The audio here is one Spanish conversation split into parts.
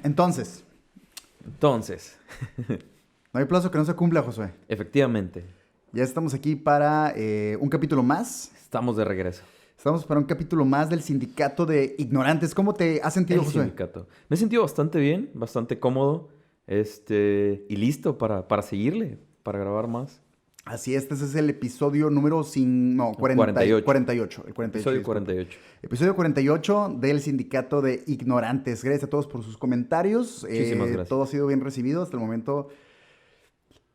Entonces, no hay plazo que no se cumpla, Josué. efectivamente, Ya estamos aquí para un capítulo más. estamos de regreso. Estamos para un capítulo más del Sindicato de Ignorantes. ¿Cómo te has sentido, El Josué? sindicato. Me he sentido bastante bien, bastante cómodo, y listo para seguirle, para grabar más. Así es, este es el episodio número 48. 48. El 48, Episodio disculpa. 48. Episodio 48 del Sindicato de Ignorantes. Gracias a todos por sus comentarios. Muchísimas gracias. Todo ha sido bien recibido hasta el momento.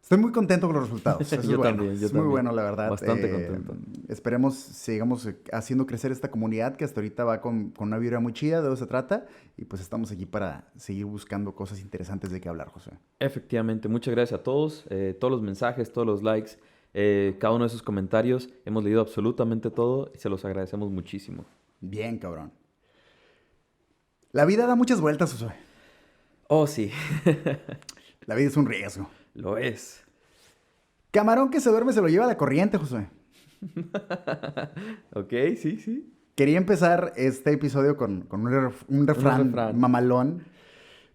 Estoy muy contento con los resultados. Eso Yo es bueno. también, yo Es muy también. bueno, la verdad. Bastante contento. Esperemos sigamos haciendo crecer esta comunidad que hasta ahorita va con una vibra muy chida, de eso se trata. Y pues estamos aquí para seguir buscando cosas interesantes de qué hablar, José. Efectivamente, muchas gracias a todos, todos los mensajes, todos los likes, cada uno de sus comentarios. Hemos leído absolutamente todo y se los agradecemos muchísimo. Bien, cabrón. La vida da muchas vueltas, José. Oh, sí, La vida es un riesgo. lo es. Camarón que se duerme se lo lleva la corriente, José. Ok, sí. Quería empezar este episodio con un refrán refrán. mamalón.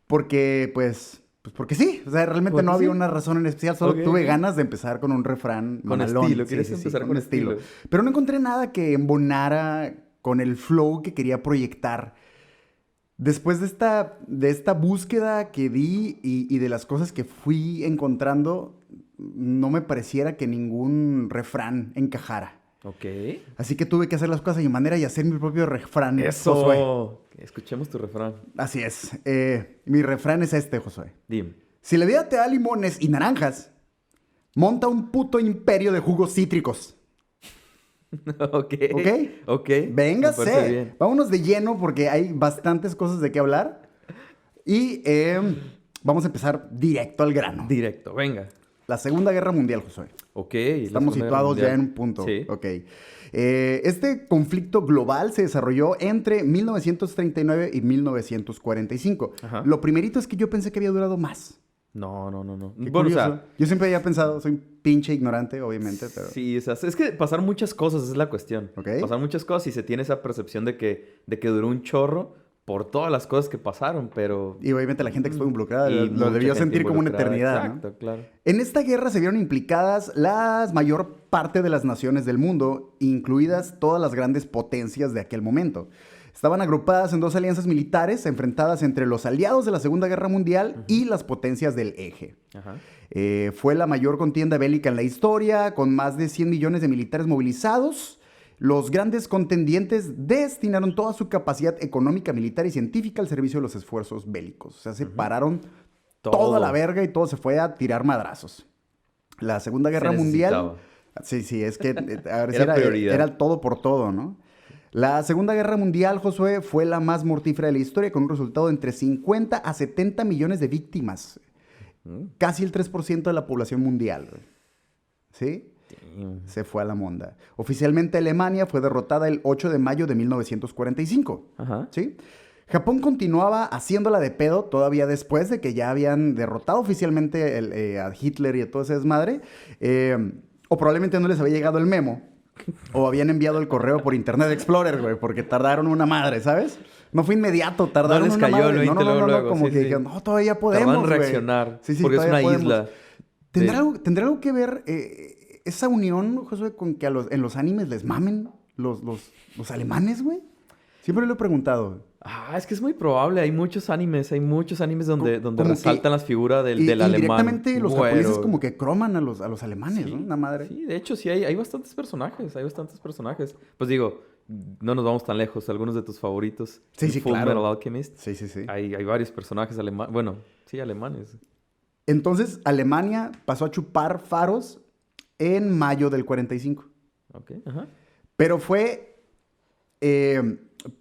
Porque, pues porque sí. O sea, realmente Porque no había sí. una razón en especial. Solo Ok, tuve ok. ganas de empezar con un refrán Con mamalón. estilo, querías empezar con estilo. Pero no encontré nada que embonara con el flow que quería proyectar. Después de esta búsqueda que di y de las cosas que fui encontrando, no me pareciera que ningún refrán encajara. Ok. Así que tuve que hacer las cosas a mi manera y hacer mi propio refrán, Josué. Eso. Escuchemos tu refrán. Así es. Mi refrán es este, Josué. Dime. Si la vida te da limones y naranjas, monta un puto imperio de jugos cítricos. Ok. ¿Ok? Ok. Me parece Véngase. bien. Vámonos de lleno porque hay bastantes cosas de qué hablar. Y vamos a empezar directo al grano. Directo, venga. La Segunda Guerra Mundial, Josué. Ok. la Estamos Segunda Guerra situados ya Mundial. en un punto. Sí. Ok. Este conflicto global se desarrolló entre 1939 y 1945. Ajá. Lo primerito es que yo pensé que había durado más. No. Qué Bueno, o sea, curioso. Yo siempre había pensado, soy un pinche ignorante, obviamente, pero... sí, o sea, es que pasar muchas cosas es la cuestión. Ok. Pasar muchas cosas y se tiene esa percepción de que duró un chorro por todas las cosas que pasaron, pero... Y obviamente la gente que estuvo involucrada Y lo mucha debió gente sentir como una involucrada. eternidad, ¿no? Exacto, claro. En esta guerra se vieron implicadas la mayor parte de las naciones del mundo, incluidas todas las grandes potencias de aquel momento. Estaban agrupadas en dos alianzas militares enfrentadas entre los aliados de la Segunda Guerra Mundial y las potencias del eje. Ajá. Fue la mayor contienda bélica en la historia, con más de 100 millones de militares movilizados. Los grandes contendientes destinaron toda su capacidad económica, militar y científica al servicio de los esfuerzos bélicos. O sea, se pararon toda la verga y todo se fue a tirar madrazos. La Segunda Guerra Mundial... Sí, es que ahora sí Era prioridad. era el todo por todo, ¿no? La Segunda Guerra Mundial, Josué, fue la más mortífera de la historia, con un resultado de entre 50 a 70 millones de víctimas. Casi el 3% de la población mundial, güey. ¿Sí? Se fue a la monda. Oficialmente Alemania fue derrotada el 8 de mayo de 1945. Ajá. ¿Sí? Japón continuaba haciéndola de pedo todavía después de que ya habían derrotado oficialmente a Hitler y a todo ese desmadre. O probablemente no les había llegado el memo. O habían enviado el correo por Internet Explorer, güey, porque tardaron una madre, ¿sabes? No fue inmediato, tardaron les una cayó madre. el 20 luego, como sí, que sí. dijeron, no, todavía podemos, Tardaron en güey. reaccionar, Sí, porque es todavía una podemos. isla. ¿Tendrá algo que ver esa unión, Josué, con que en los animes les mamen los alemanes, güey? Siempre lo he preguntado. Es que es muy probable. Hay muchos animes donde Como resaltan las figuras del Y alemán. directamente los Güero. japoneses como que croman a los alemanes, Sí, ¿no? Una madre. Sí, de hecho, sí, hay bastantes personajes. Pues digo, no nos vamos tan lejos. Algunos de tus favoritos. Sí, sí, Full claro. Metal Alchemist. Sí. Hay varios personajes alemanes. Bueno, sí, alemanes. Entonces, Alemania pasó a chupar faros en mayo del 45. Ok, ajá.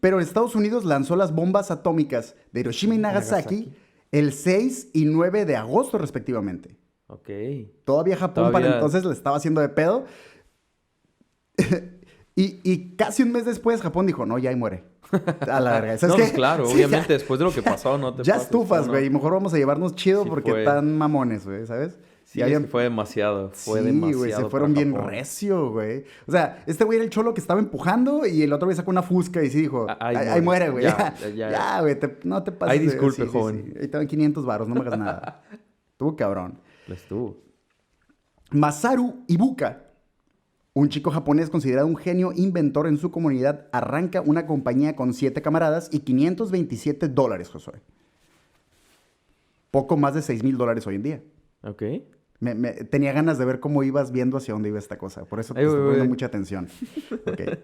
Pero Estados Unidos lanzó las bombas atómicas de Hiroshima y Nagasaki el 6 y 9 de agosto, respectivamente. Ok. Todavía Japón para entonces le estaba haciendo de pedo. y casi un mes después Japón dijo, no, ya ahí muere. A la verga. ¿Sabes No, qué? pues claro, Sí, obviamente, ya, después de lo que pasó, no te ya pases, estufas, ¿no? güey. Mejor vamos a llevarnos chido Sí porque fue. están mamones, güey, ¿sabes? Sí, Y es habían- que fue demasiado. Fue Sí, demasiado. güey, se para fueron bien Japón. recio, güey. O sea, este güey era el cholo que estaba empujando y el otro güey sacó una fusca y sí dijo, ahí muere, güey. Ya, Ya, ya. ya, güey, no te pases. Ay, disculpe, sí, joven. Sí. Ahí te van 500 varos, no me hagas nada. Estuvo cabrón. Lo estuvo. Masaru Ibuka, un chico japonés considerado un genio inventor en su comunidad, arranca una compañía con 7 camaradas y $527, Josué. Poco más de $6,000 hoy en día. Ok. Tenía ganas de ver cómo ibas viendo hacia dónde iba esta cosa. Por eso te Ay, estoy güey, poniendo güey. mucha atención. Ok.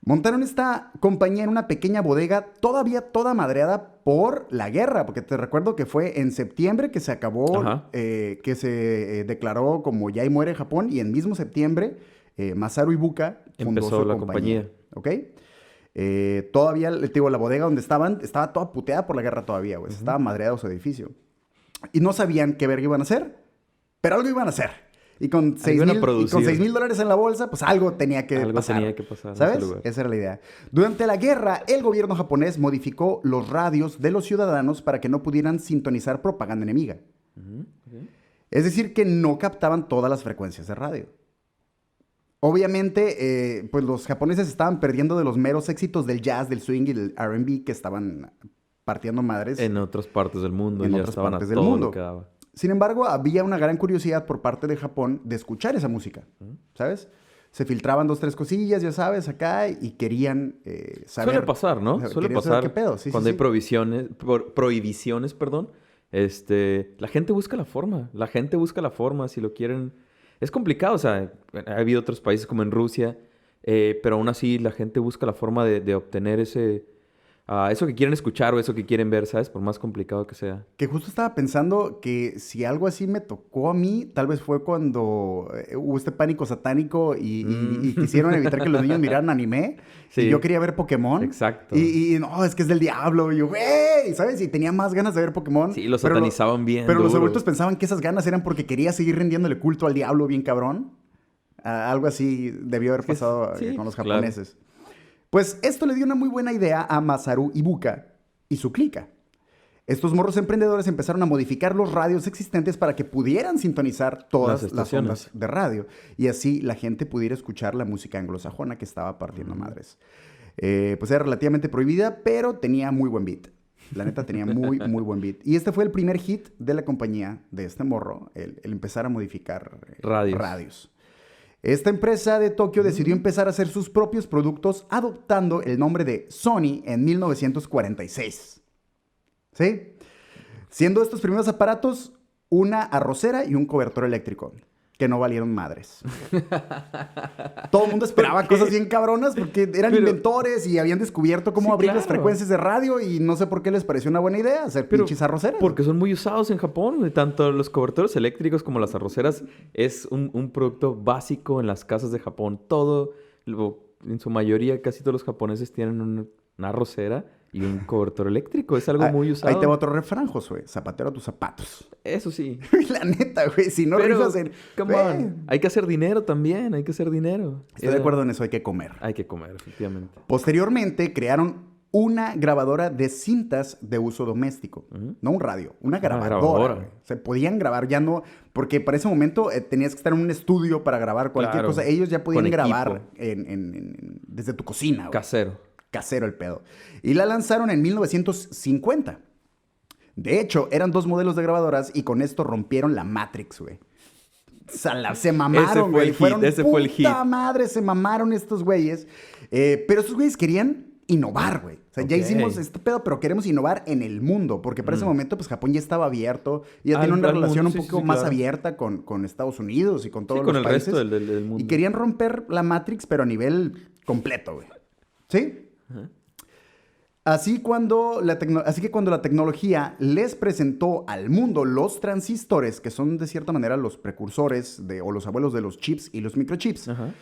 Montaron esta compañía en una pequeña bodega todavía toda madreada por la guerra, porque te recuerdo que fue en septiembre que se acabó, Ajá. que se declaró como ya y muere Japón, y en mismo septiembre Masaru Ibuka fundó Empezó su la compañía. ¿Ok? Todavía, te digo, la bodega donde estaban estaba toda puteada por la guerra todavía, güey. Estaba madreado su edificio. Y no sabían qué verga iban a hacer, pero algo iban a hacer. Y con Iban a $6,000 en la bolsa, pues algo tenía que Algo pasar. tenía que pasar en ese ¿Sabes? lugar. Esa era la idea. Durante la guerra, el gobierno japonés modificó los radios de los ciudadanos para que no pudieran sintonizar propaganda enemiga. Ujú, ok. Es decir, que no captaban todas las frecuencias de radio. Obviamente, pues los japoneses estaban perdiendo de los meros éxitos del jazz, del swing y del R&B que estaban partiendo madres. En otras partes del mundo. En Ya otras estaban partes a del todo mundo. lo que daba. Sin embargo, había una gran curiosidad por parte de Japón de escuchar esa música, ¿sabes? Se filtraban 2, 3 cosillas, ya sabes, acá, y querían saber... Suele pasar, ¿no? Suele querían saber pasar qué pedo. Sí, cuando sí, hay sí. prohibiciones, perdón. La gente busca la forma. La gente busca la forma si lo quieren. Es complicado, o sea, ha habido otros países como en Rusia, pero aún así la gente busca la forma de obtener eso que quieren escuchar o eso que quieren ver, ¿sabes? Por más complicado que sea. Que justo estaba pensando que si algo así me tocó a mí, tal vez fue cuando hubo este pánico satánico y quisieron evitar que los niños miraran anime. Sí. Y yo quería ver Pokémon. Exacto. Y no, es que es del diablo. Y yo, güey, ¿sabes? Y tenía más ganas de ver Pokémon. Sí, lo pero satanizaban bien Pero los duro. adultos pensaban que esas ganas eran porque quería seguir rindiéndole culto al diablo bien cabrón. Algo así debió haber pasado sí, con los claro. japoneses. Pues esto le dio una muy buena idea a Masaru Ibuka y su clica. Estos morros emprendedores empezaron a modificar los radios existentes para que pudieran sintonizar todas Las las estaciones. ondas de radio y así la gente pudiera escuchar la música anglosajona que estaba partiendo madres. Pues era relativamente prohibida, pero tenía muy buen beat. La neta tenía muy, muy buen beat. Y este fue el primer hit de la compañía de este morro, el empezar a modificar radios. Esta empresa de Tokio decidió empezar a hacer sus propios productos adoptando el nombre de Sony en 1946. ¿Sí? Siendo estos primeros aparatos una arrocera y un cobertor eléctrico, que no valieron madres. Todo el mundo esperaba cosas bien cabronas porque eran inventores y habían descubierto cómo Sí, abrir las claro. frecuencias de radio y no sé por qué les pareció una buena idea hacer Pero pinches arroceras. Porque son muy usados en Japón, güey. Tanto los cobertores eléctricos como las arroceras es un producto básico en las casas de Japón. En su mayoría, casi todos los japoneses tienen una arrocera y un cobertor eléctrico. Es algo muy usado. Ahí te va otro refrán, Josué. Zapatero a tus zapatos. Eso sí. La neta, güey. Si no Pero, rifas en... come on, hay que hacer dinero también. Hay que hacer dinero. Estoy de acuerdo en eso. Hay que comer. Hay que comer, efectivamente. Posteriormente, crearon una grabadora de cintas de uso doméstico. No un radio, una grabadora. grabadora. Güey. Se podían grabar ya no... Porque para ese momento tenías que estar en un estudio para grabar cualquier Claro. cosa. Ellos ya podían Con grabar equipo. desde tu cocina, güey. Casero. Casero el pedo. Y la lanzaron en 1950. De hecho, eran 2 modelos de grabadoras y con esto rompieron la Matrix, güey. Se mamaron, güey. Ese fue el hit. Puta madre, se mamaron estos güeyes. Pero estos güeyes querían innovar, güey. O sea, ya Ok. hicimos este pedo, pero queremos innovar en el mundo. Porque para ese momento, pues Japón ya estaba abierto. Y ya Al- tenía una al relación mundo, un sí, poco sí, más claro. abierta con Estados Unidos y con todos con los el países. resto del mundo. Y querían romper la Matrix, pero a nivel completo, güey. ¿Sí? Así que cuando la tecnología les presentó al mundo los transistores, que son de cierta manera los precursores o los abuelos de los chips y los microchips, Ajá.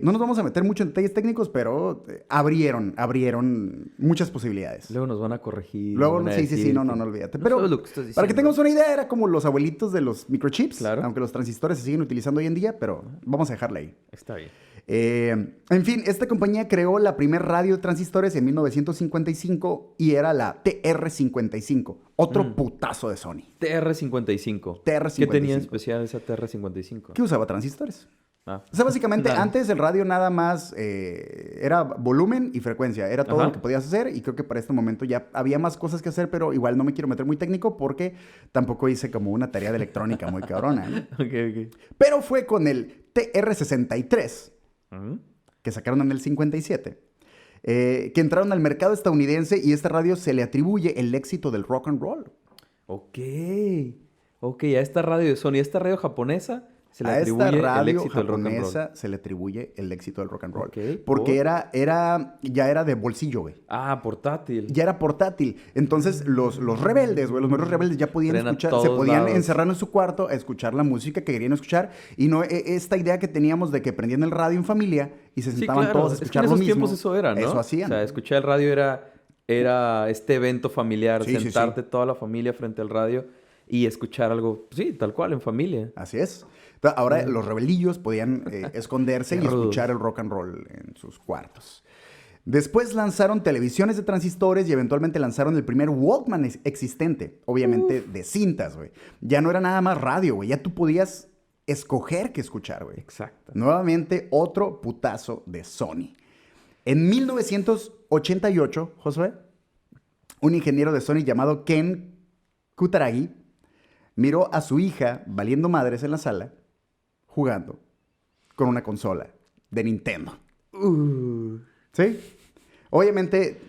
no nos vamos a meter mucho en detalles técnicos, pero abrieron muchas posibilidades. Luego nos van a corregir. Luego, van a sí, decir no, que olvídate. no Pero sabes lo que estás para que diciendo. tengamos una idea, era como los abuelitos de los microchips, Claro. aunque los transistores se siguen utilizando hoy en día, pero vamos a dejarla ahí. Está bien. En fin, esta compañía creó la primer radio de transistores en 1955 y era la TR-55. Otro putazo de Sony. TR-55. TR-55. ¿Qué tenía en especial esa TR-55? Que usaba transistores. Ah. O sea, básicamente, Nada. antes el radio nada más era volumen y frecuencia. Era todo Ajá. lo que podías hacer y creo que para este momento ya había más cosas que hacer, pero igual no me quiero meter muy técnico porque tampoco hice como una tarea de electrónica muy cabrona, ¿no? Ok. Pero fue con el TR-63, Ujú. que sacaron en el 57, que entraron al mercado estadounidense y esta radio se le atribuye el éxito del rock and roll. Ok, a esta radio de Sony, esta radio japonesa, se le A esta atribuye el radio éxito del rock and roll. japonesa se le atribuye el éxito del rock and roll. Ok, Porque ¿por? ya era de bolsillo, güey. Ah, portátil. Ya era portátil. Entonces, los rebeldes, güey, los meros rebeldes ya podían Traían a escuchar, se todos podían lados. encerrar en su cuarto a escuchar la música que querían escuchar. Y no esta idea que teníamos de que prendían el radio en familia y se Sí, sentaban claro. todos a Es que escuchar en lo esos mismo. tiempos eso era, ¿no? Eso hacían. O sea, escuchar el radio era este evento familiar, Sí, sí, sentarte sí. toda la familia frente al radio y escuchar algo, sí, tal cual, en familia. Así es. Entonces, ahora los rebelillos podían esconderse Qué y rudos. escuchar el rock and roll en sus cuartos. Después lanzaron televisiones de transistores y eventualmente lanzaron el primer Walkman existente. Obviamente de cintas, güey. Ya no era nada más radio, güey. Ya tú podías escoger qué escuchar, güey. Exacto. Nuevamente, otro putazo de Sony. En 1988, Josué, un ingeniero de Sony llamado Ken Kutaragi miró a su hija valiendo madres en la sala, jugando con una consola de Nintendo. ¿Sí? Obviamente,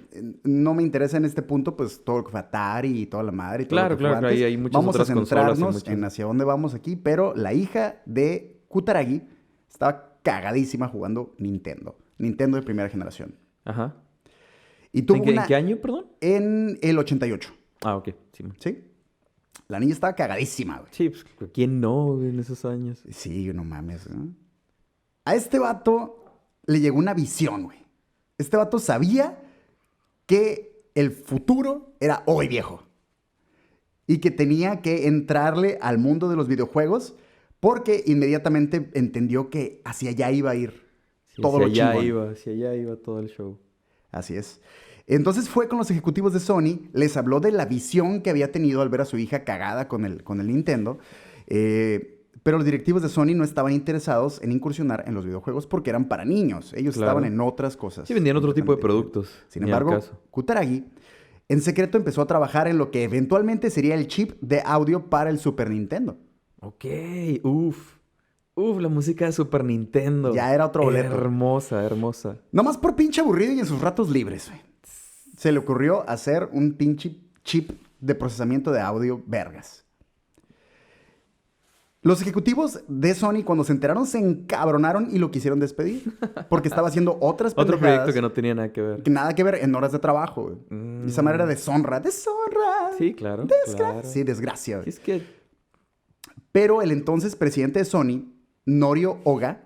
no me interesa en este punto, pues, todo lo que fue Atari y toda la madre y todo Claro, lo que fue claro, antes. hay muchas Vamos a otras consolas y centrarnos muchas- en hacia dónde vamos aquí, pero la hija de Kutaragi estaba cagadísima jugando Nintendo. Nintendo de primera generación. Ajá. Y tuvo ¿En qué año, perdón? En el 88, Ah, ok. Sí, ¿sí? La niña estaba cagadísima, güey. sí, pues, ¿quién no güey, en esos años? Sí, no mames, ¿no? A este vato le llegó una visión, güey. Este vato sabía que el futuro era hoy, viejo. Y que tenía que entrarle al mundo de los videojuegos porque inmediatamente entendió que hacia allá iba a ir Sí, todo lo hacia allá chingón. hacia allá iba todo el show. Así es. Entonces fue con los ejecutivos de Sony, les habló de la visión que había tenido al ver a su hija cagada con el Nintendo, pero los directivos de Sony no estaban interesados en incursionar en los videojuegos porque eran para niños. Ellos Claro. estaban en otras cosas. Sí, vendían otro tipo de completamente productos. diferentes. Sin ni al embargo, caso. Kutaragi en secreto empezó a trabajar en lo que eventualmente sería el chip de audio para el Super Nintendo. Ok, uf, la música de Super Nintendo. Ya era otro boleto. Hermosa, hermosa. Nomás por pinche aburrido y en sus ratos libres, güey. Se le ocurrió hacer un pinche chip de procesamiento de audio vergas. Los ejecutivos de Sony, cuando se enteraron, se encabronaron y lo quisieron despedir. Porque estaba haciendo otras Otro pendejadas proyecto que no tenía nada que ver. que nada que ver en horas de trabajo, güey. De esa manera deshonra. ¡Deshonra! Sí, claro. Desgracia. claro. Sí, desgracia, Sí, güey. es que... Pero el entonces presidente de Sony, Norio Oga,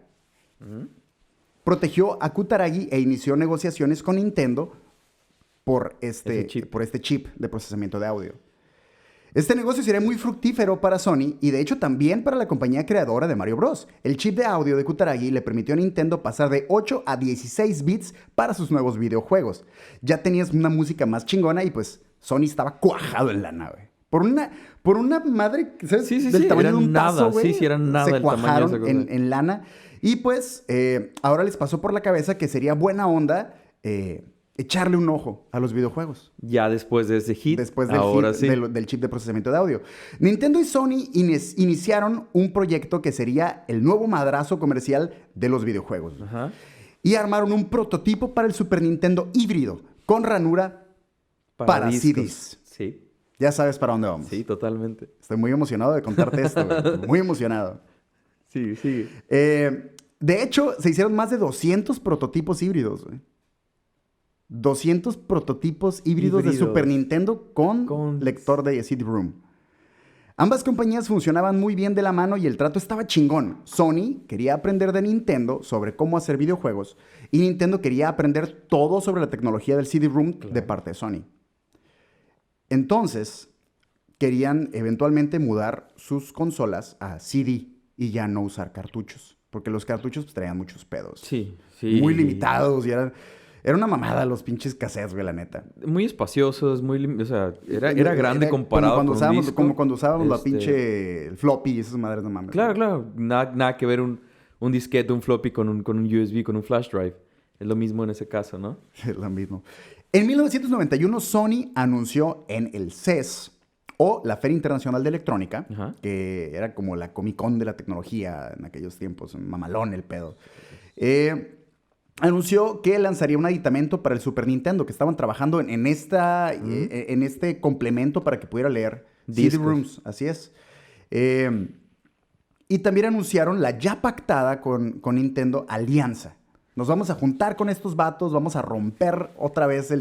protegió a Kutaragi e inició negociaciones con Nintendo por Ese chip. por este chip de procesamiento de audio. Este negocio sería muy fructífero para Sony y de hecho también para la compañía creadora de Mario Bros. El chip de audio de Kutaragi le permitió a Nintendo pasar de 8 a 16 bits para sus nuevos videojuegos. Ya tenías una música más chingona y pues Sony estaba cuajado en lana, güey. Por una madre, ¿sabes? Sí, Del tamaño eran de un tazo, nada, güey. sí, eran nada Se el tamaño de cuajaron esa cosa. en lana. Y pues ahora les pasó por la cabeza que sería buena onda echarle un ojo a los videojuegos. Ya después de ese hit, Después del, ahora hit sí. del chip de procesamiento de audio. Nintendo y Sony iniciaron un proyecto que sería el nuevo madrazo comercial de los videojuegos. Ajá. Y armaron un prototipo para el Super Nintendo híbrido con ranura para discos. CDs. Sí, Ya sabes para dónde vamos. sí, totalmente. Estoy muy emocionado de contarte esto, güey. Muy emocionado. Sí, sí. De hecho, se hicieron más de 200 prototipos híbridos, güey. 200 prototipos híbridos de Híbridos. Super Nintendo con lector de CD-ROM. Ambas compañías funcionaban muy bien de la mano y el trato estaba chingón. Sony quería aprender de Nintendo sobre cómo hacer videojuegos y Nintendo quería aprender todo sobre la tecnología del CD-ROM de parte de Sony. Entonces, querían eventualmente mudar sus consolas a CD y ya no usar cartuchos. Porque los cartuchos pues, traían muchos pedos. Sí, sí. Muy limitados y era una mamada los pinches cassettes, güey, la neta. Muy espaciosos, o sea, era grande comparado como con un disco. Como cuando usábamos la pinche el floppy y esas madres, no mames. Claro, claro. Nada que ver un disquete, un floppy con un USB, con un flash drive. Es lo mismo en ese caso, ¿no? Es lo mismo. En 1991, Sony anunció en el CES, o la Feria Internacional de Electrónica, Ajá. que era como la Comic Con de la tecnología en aquellos tiempos, mamalón el pedo. Anunció que lanzaría un aditamento para el Super Nintendo, que estaban trabajando en este complemento para que pudiera leer CD-ROOMs. Así es. Y también anunciaron la ya pactada con Nintendo alianza. Nos vamos a juntar con estos vatos, vamos a romper otra vez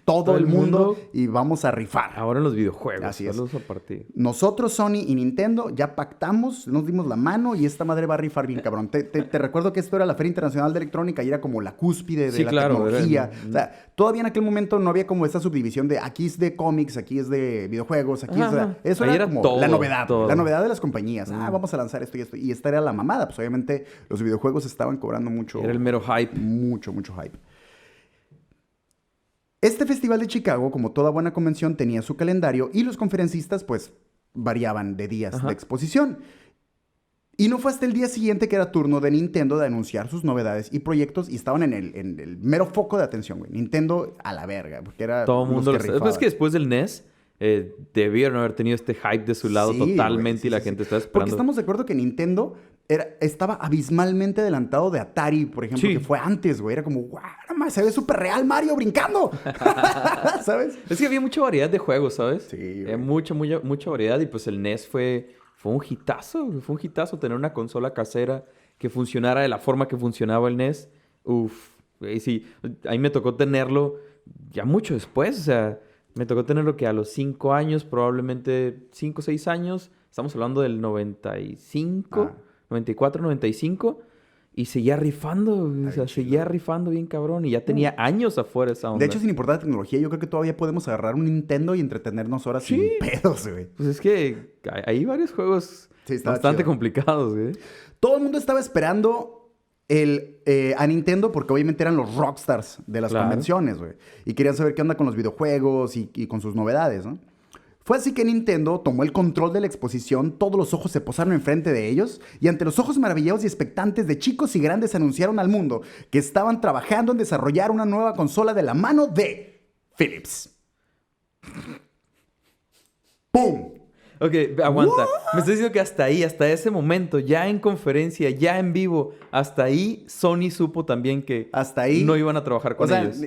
todo el mundo y vamos a rifar. Ahora en los videojuegos. Así es. A partir. Nosotros, Sony y Nintendo, ya pactamos, nos dimos la mano y esta madre va a rifar bien, cabrón. Te recuerdo que esto era la Feria Internacional de Electrónica y era como la cúspide de la tecnología. O sea, todavía en aquel momento no había como esta subdivisión de aquí es de cómics, aquí es de videojuegos, aquí es de... Eso era como todo, la novedad. todo. La novedad de las compañías. Vamos a lanzar esto y esto. Y esta era la mamada. Pues obviamente los videojuegos estaban cobrando mucho... Era el mero hype. Mucho hype. Este festival de Chicago, como toda buena convención, tenía su calendario y los conferencistas, pues, variaban de días de exposición. Y no fue hasta el día siguiente que era turno de Nintendo de anunciar sus novedades y proyectos y estaban en el mero foco de atención, güey. Nintendo a la verga, porque era todo el mundo los que rifaban. Es que después del NES debieron haber tenido este hype de su lado totalmente, sí, y la gente estaba esperando. Porque estamos de acuerdo que Nintendo estaba abismalmente adelantado de Atari, por ejemplo, que fue antes, güey. Era como, guau, no más, se ve súper real Mario brincando. ¿Sabes? Es que había mucha variedad de juegos, ¿sabes? Sí, mucha variedad. Y pues el NES fue un hitazo. Fue un hitazo tener una consola casera que funcionara de la forma que funcionaba el NES. Uf, güey, sí. A mí me tocó tenerlo ya mucho después. O sea, me tocó tenerlo que a los 5 años, probablemente 5 o 6 años. Estamos hablando del 95... 94, 95, y seguía rifando, o sea, seguía rifando bien cabrón, y ya tenía años afuera esa onda. De hecho, sin importar la tecnología, yo creo que todavía podemos agarrar un Nintendo y entretenernos horas sin pedos, güey. Pues es que hay varios juegos bastante complicados, güey. Todo el mundo estaba esperando a Nintendo porque obviamente eran los rockstars de las convenciones, güey. Y querían saber qué onda con los videojuegos y con sus novedades, ¿no? Fue así que Nintendo tomó el control de la exposición, todos los ojos se posaron enfrente de ellos y ante los ojos maravillados y expectantes de chicos y grandes anunciaron al mundo que estaban trabajando en desarrollar una nueva consola de la mano de Philips. ¡Pum! Ok, aguanta. Me estás diciendo que hasta ahí, hasta ese momento, ya en conferencia, ya en vivo, hasta ahí Sony supo también que hasta ahí, no iban a trabajar con ellos.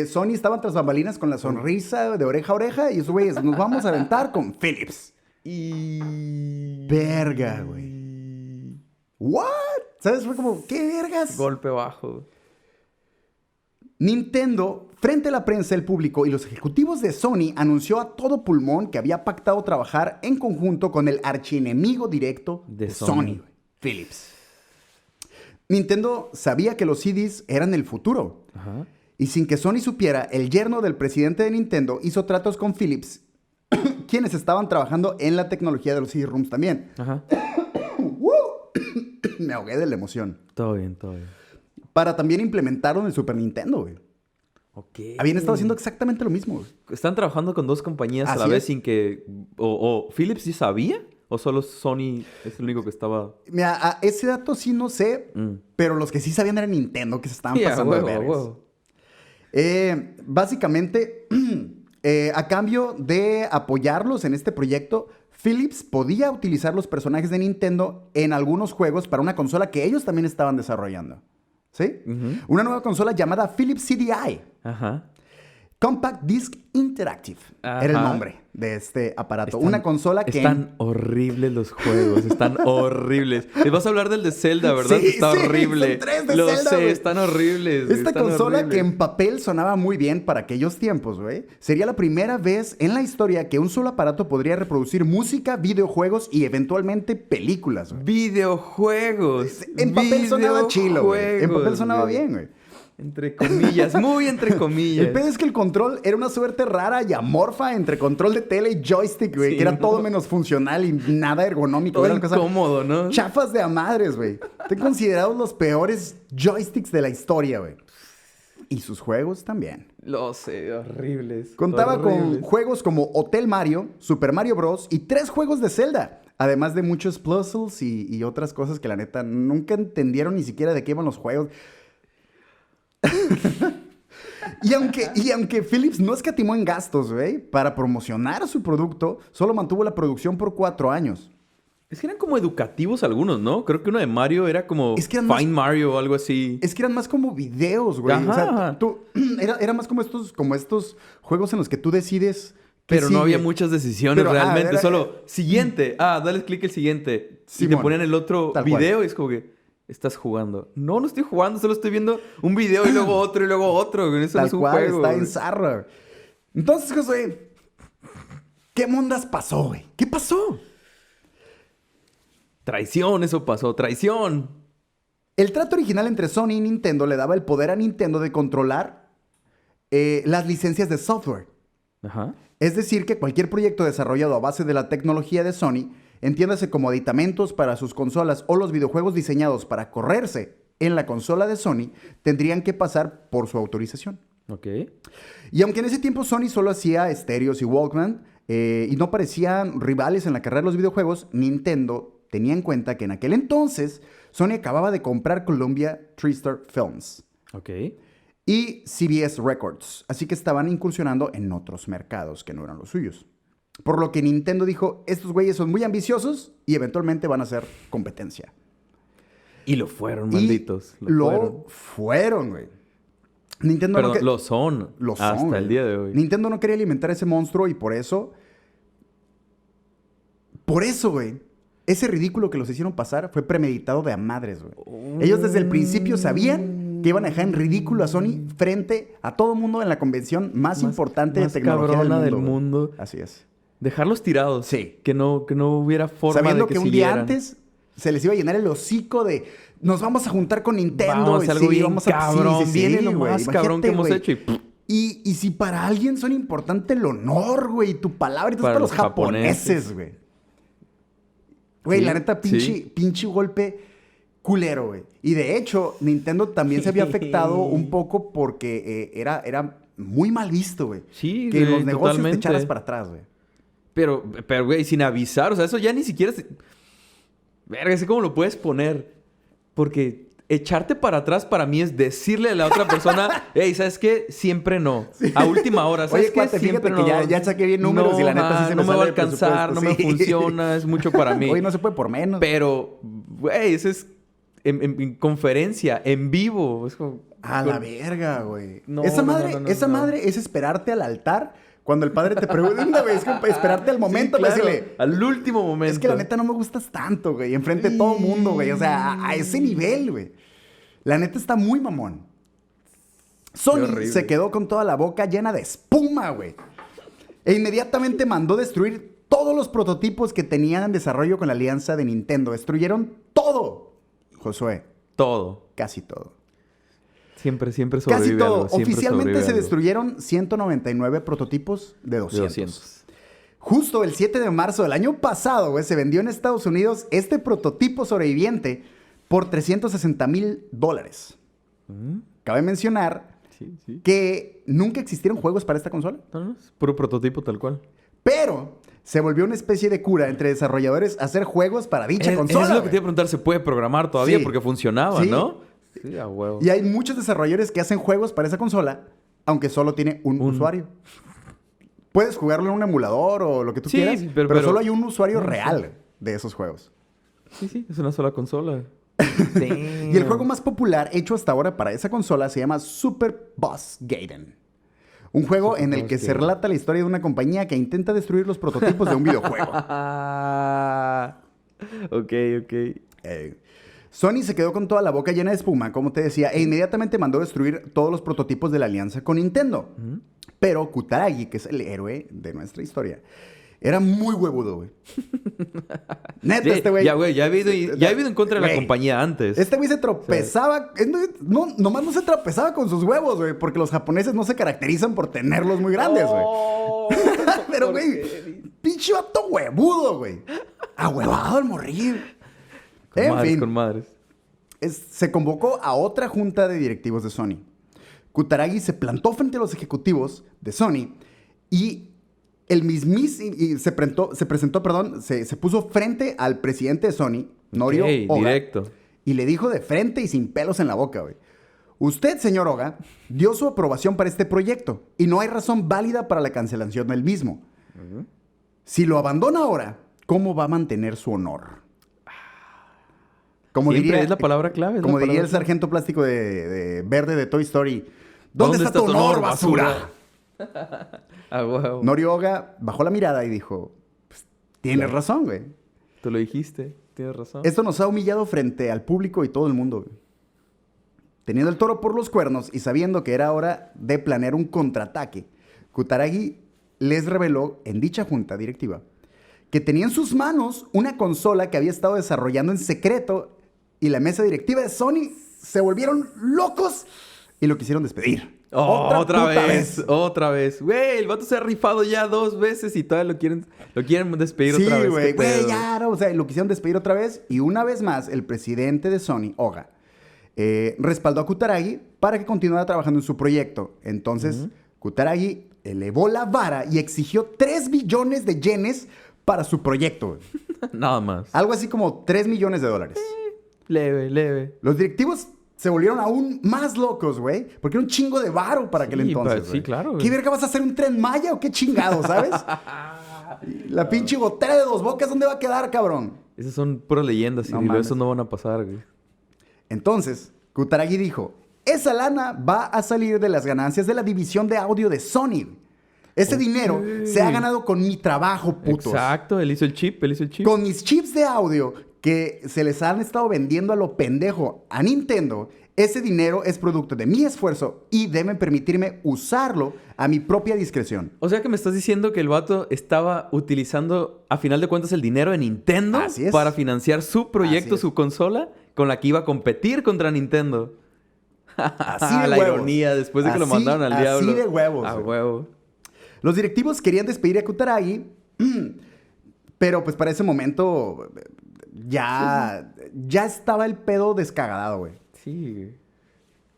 Sony estaban tras bambalinas con la sonrisa de oreja a oreja y esos güeyes, nos vamos a aventar con Philips. Y... verga, güey. ¿What? ¿Sabes? Fue como, ¿qué vergas? Golpe bajo. Nintendo, frente a la prensa, el público y los ejecutivos de Sony, anunció a todo pulmón que había pactado trabajar en conjunto con el archienemigo directo de Sony, Philips. Nintendo sabía que los CDs eran el futuro. Ajá. Y sin que Sony supiera, el yerno del presidente de Nintendo hizo tratos con Philips, quienes estaban trabajando en la tecnología de los CD-ROOMs también. Ajá. Me ahogué de la emoción. Todo bien, todo bien. Para también implementaron el Super Nintendo, güey. Ok. Habían estado haciendo exactamente lo mismo, güey. Están trabajando con dos compañías a la vez sin que... O Philips sí sabía, o solo Sony es el único que estaba... Mira, ese dato sí no sé, pero los que sí sabían era Nintendo, que se estaban pasando de vergas. Básicamente, a cambio de apoyarlos en este proyecto, Philips podía utilizar los personajes de Nintendo en algunos juegos para una consola que ellos también estaban desarrollando. ¿Sí? Una nueva consola llamada Philips CDI. Ajá. Compact Disc Interactive. Ajá. Era el nombre de este aparato. Una consola que... Están horribles los juegos. Están horribles. Les vas a hablar del de Zelda, ¿verdad? Sí, está horrible. Son 3 de Lo Zelda, sé, güey. están horribles. Esta están consola horribles. que en papel sonaba muy bien para aquellos tiempos, güey. Sería la primera vez en la historia que un solo aparato podría reproducir música, videojuegos y eventualmente películas, güey. Videojuegos. En papel sonaba chilo, güey. En papel sonaba bien, güey. Entre comillas, muy entre comillas. El pedo es que el control era una suerte rara y amorfa entre control de tele y joystick, güey. Sí, que era ¿no? todo menos funcional y nada ergonómico. Todo Era una cosa incómodo, ¿no? chafas de a madres, güey. Están considerados los peores joysticks de la historia, güey. Y sus juegos también. Lo sé, horribles. Contaba con horribles. juegos como Hotel Mario, Super Mario Bros. Y 3 juegos de Zelda. Además de muchos puzzles y otras cosas que la neta nunca entendieron ni siquiera de qué iban los juegos. Y aunque Philips no escatimó en gastos, güey, para promocionar su producto, solo mantuvo la producción por 4 años. Es que eran como educativos algunos, ¿no? Creo que uno de Mario era como Es que eran Find Mario o algo así. Es que eran más como videos, güey. O sea, era más como estos juegos en los que tú decides qué Pero no sigue. había muchas decisiones Pero, realmente. era- Solo, siguiente. Dale clic el siguiente. Y te Simón. ponían el otro Tal video cual. y es como que estás jugando. No estoy jugando. Solo estoy viendo un video y luego otro y luego otro. Güey. Eso no Tal es un cual, juego. está en güey. zarra, güey. Entonces, Josué, ¿qué mondas pasó, güey? ¿Qué pasó? Traición, eso pasó. Traición. El trato original entre Sony y Nintendo le daba el poder a Nintendo de controlar las licencias de software. Ajá. Es decir, que cualquier proyecto desarrollado a base de la tecnología de Sony, entiéndase como aditamentos para sus consolas o los videojuegos diseñados para correrse en la consola de Sony, tendrían que pasar por su autorización. Ok. Y aunque en ese tiempo Sony solo hacía estéreos y Walkman y no parecían rivales en la carrera de los videojuegos, Nintendo tenía en cuenta que en aquel entonces Sony acababa de comprar Columbia TriStar Films Ok. y CBS Records, así que estaban incursionando en otros mercados que no eran los suyos. Por lo que Nintendo dijo, estos güeyes son muy ambiciosos y eventualmente van a ser competencia. Y lo fueron, Y malditos. lo fueron, güey. Nintendo Perdón, no lo son. Lo son, hasta güey. el día de hoy. Nintendo no quería alimentar ese monstruo y por eso, güey, ese ridículo que los hicieron pasar fue premeditado de a madres, güey. Ellos desde el principio sabían que iban a dejar en ridículo a Sony frente a todo mundo en la convención más importante más de tecnología cabrona del güey. mundo. Así es. Dejarlos tirados. Sí. Que no hubiera forma Sabiendo de que que un siguieran. día antes se les iba a llenar el hocico de nos vamos a juntar con Nintendo. Vamos a hacer algo bien vamos a cabrón. Viene lo güey. más cabrón que hemos Imagínate, hecho. güey. Y si para alguien son importante el honor, güey, tu palabra, entonces para los japoneses, güey. Güey, Sí, la neta, pinche golpe culero, güey. Y de hecho, Nintendo también se había afectado un poco porque era muy mal visto, güey. Sí, que güey, los negocios totalmente. te echaras para atrás, güey. Pero, güey, sin avisar. O sea, eso ya ni siquiera... Verga, sé cómo lo puedes poner. Porque echarte para atrás para mí es decirle a la otra persona, hey, ¿sabes qué? Siempre no. A última hora, ¿sabes Oye, qué? cuate, Siempre fíjate que no. ya saqué bien números y la neta sí se me no me va a sale el alcanzar, no me presupuesto, sí. funciona, es mucho para mí. Oye, no se puede por menos. Pero, güey, eso es en conferencia, en vivo. Es como, A la verga, güey. No, esa no, madre, no, no, esa no. madre es esperarte al altar cuando el padre te pregunta, güey. Es como esperarte al momento sí, para claro, decirle... al último momento. Es que la neta no me gustas tanto, güey. Enfrente de todo mundo, güey. O sea, a ese nivel, güey. La neta está muy mamón. Sony horrible. se quedó con toda la boca llena de espuma, güey. E inmediatamente mandó destruir todos los prototipos que tenían en desarrollo con la alianza de Nintendo. Destruyeron todo. Josué, Todo. casi todo. Siempre sobrevive Casi todo. algo, siempre Oficialmente sobrevive se algo. destruyeron 199 prototipos de 200. 200. Justo el 7 de marzo del año pasado, güey, se vendió en Estados Unidos este prototipo sobreviviente por $360,000. Cabe mencionar Sí. que nunca existieron juegos para esta consola, No, es puro prototipo tal cual. pero se volvió una especie de cura entre desarrolladores hacer juegos para dicha consola. Es lo que güey. te iba a preguntar, ¿se puede programar todavía? Sí. Porque funcionaba, Sí. ¿no? Sí, a huevo. Y hay muchos desarrolladores que hacen juegos para esa consola, aunque solo tiene un usuario. Puedes jugarlo en un emulador o lo que tú Sí, quieras, sí, pero pero- solo hay un usuario No, real de esos juegos. Sí, es una sola consola. Y el juego más popular hecho hasta ahora para esa consola se llama Super Boss Gaiden. Un juego Super en el Boss que se Gaiden. relata la historia de una compañía que intenta destruir los prototipos de un videojuego. Ok. Sony se quedó con toda la boca llena de espuma, como te decía, e inmediatamente mandó destruir todos los prototipos de la alianza con Nintendo. Pero Kutaragi, que es el héroe de nuestra historia, Era muy huevudo, güey. Neta, Sí, este güey. ya, güey, ya he ido en contra de la Güey, compañía antes. Este güey se tropezaba. No, nomás no se tropezaba con sus huevos, güey. Porque los japoneses no se caracterizan por tenerlos muy grandes, güey. Oh, Pero, ¿por güey, qué? pinche vato huevudo, güey. Ahuevado el morrillo. Con En madres, fin. con madres. Se convocó a otra junta de directivos de Sony. Kutaragi se plantó frente a los ejecutivos de Sony y el mismísimo se puso frente al presidente de Sony, Norio Ok, Oga, directo. y le dijo de frente y sin pelos en la boca, güey. Usted, señor Oga, dio su aprobación para este proyecto y no hay razón válida para la cancelación del mismo. Si lo abandona ahora, ¿cómo va a mantener su honor? Como Siempre diría, es la palabra clave. es la como diría palabra el clave. sargento plástico de verde de Toy Story. ¿Dónde está tu honor, basura? Ah, wow. Norio Oga bajó la mirada y dijo, pues, tienes razón, güey. Tú lo dijiste. Tienes razón. Esto nos ha humillado frente al público y todo el mundo, güey. Teniendo el toro por los cuernos y sabiendo que era hora de planear un contraataque, Kutaragi les reveló en dicha junta directiva que tenía en sus manos una consola que había estado desarrollando en secreto y la mesa directiva de Sony se volvieron locos y lo quisieron despedir. Otra puta vez. Otra vez. Güey, el vato se ha rifado ya 2 veces y todavía lo quieren despedir Sí, otra vez. güey, ¿Qué pedo? ya, no, o sea, lo quisieron despedir otra vez y una vez más el presidente de Sony, Oga, respaldó a Kutaragi para que continuara trabajando en su proyecto. Entonces, Kutaragi elevó la vara y exigió 3 billones de yenes para su proyecto, güey. Nada más. Algo así como 3 millones de dólares. Leve, leve. Los directivos se volvieron aún más locos, güey, porque era un chingo de varo para aquel Sí, entonces, sí, güey. claro, güey. ¿Qué verga vas a hacer, un Tren Maya o qué chingado, sabes? La pinche gotera de Dos Bocas, ¿dónde va a quedar, cabrón? Esas son puras leyendas, No Cirilo. mames. Esos no van a pasar, güey. Entonces, Kutaragi dijo, esa lana va a salir de las ganancias de la división de audio de Sony. Ese dinero se ha ganado con mi trabajo, putos. Exacto, él hizo el chip. Con mis chips de audio que se les han estado vendiendo a lo pendejo a Nintendo, ese dinero es producto de mi esfuerzo y deben permitirme usarlo a mi propia discreción. O sea que me estás diciendo que el vato estaba utilizando, a final de cuentas, el dinero de Nintendo Así es. para financiar su proyecto, Así es. su consola, con la que iba a competir contra Nintendo. Así de la huevos. ironía después de que lo Así- mandaron al diablo. Así de huevos. A güey. huevo. Los directivos querían despedir a Kutaragi, pero pues para ese momento ya estaba el pedo descagadado, güey. Sí, güey.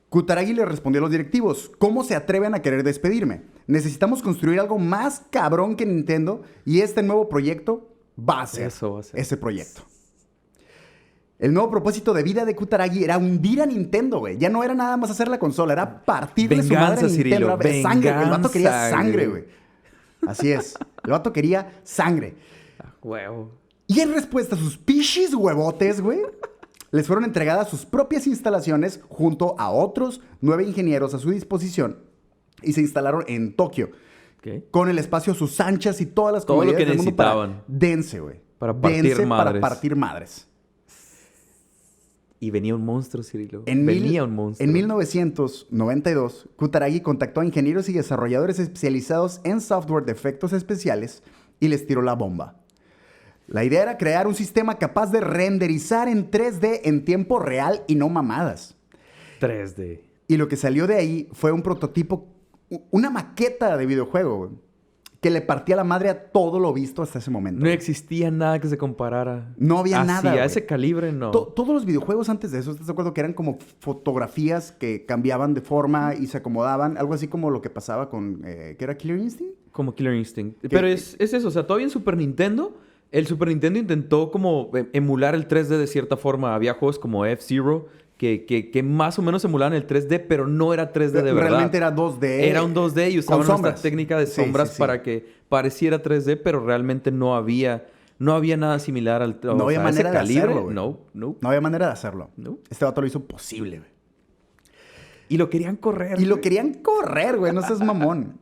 Kutaragi le respondió a los directivos, ¿cómo se atreven a querer despedirme? Necesitamos construir algo más cabrón que Nintendo y este nuevo proyecto va a ser Eso va a ser. ese proyecto. El nuevo propósito de vida de Kutaragi era hundir a Nintendo, güey. Ya no era nada más hacer la consola, era partirle su madre a Venganza, Nintendo. Cirilo, Era sangre, güey. El vato quería venganza, sangre, güey. güey. Así es. El vato quería sangre. A huevo. Y en respuesta a sus pichis huevotes, güey, les fueron entregadas sus propias instalaciones junto a otros 9 ingenieros a su disposición y se instalaron en Tokio Ok. con el espacio a sus anchas y todas las Todo lo comodidades que del mundo para necesitaban. dense, güey. Para partir Dense para madres. partir madres. Y venía un monstruo, Cirilo. En venía un monstruo. En 1992, Kutaragi contactó a ingenieros y desarrolladores especializados en software de efectos especiales y les tiró la bomba. La idea era crear un sistema capaz de renderizar en 3D en tiempo real y no mamadas. 3D. Y lo que salió de ahí fue un prototipo, una maqueta de videojuego, güey, que le partía la madre a todo lo visto hasta ese momento. No existía nada que se comparara. No había Así, nada, a güey. ese calibre, no. Todos los videojuegos antes de eso, ¿estás de acuerdo? Que eran como fotografías que cambiaban de forma y se acomodaban. Algo así como lo que pasaba con... ¿qué era? ¿Killer Instinct? Como Killer Instinct. Pero es eso. O sea, todavía en Super Nintendo, el Super Nintendo intentó como emular el 3D de cierta forma. Había juegos como F-Zero que más o menos emulaban el 3D, pero no era 3D de verdad. Realmente era 2D. Era un 2D y usaban sombras. esta técnica de Sí, sombras sí, sí. para que pareciera 3D, pero realmente no había nada similar al No había ese manera de calibre. hacerlo, güey. No. No había manera de hacerlo. No. Este vato lo hizo posible, güey. Y lo querían correr. Y lo güey. querían correr, güey. No seas mamón.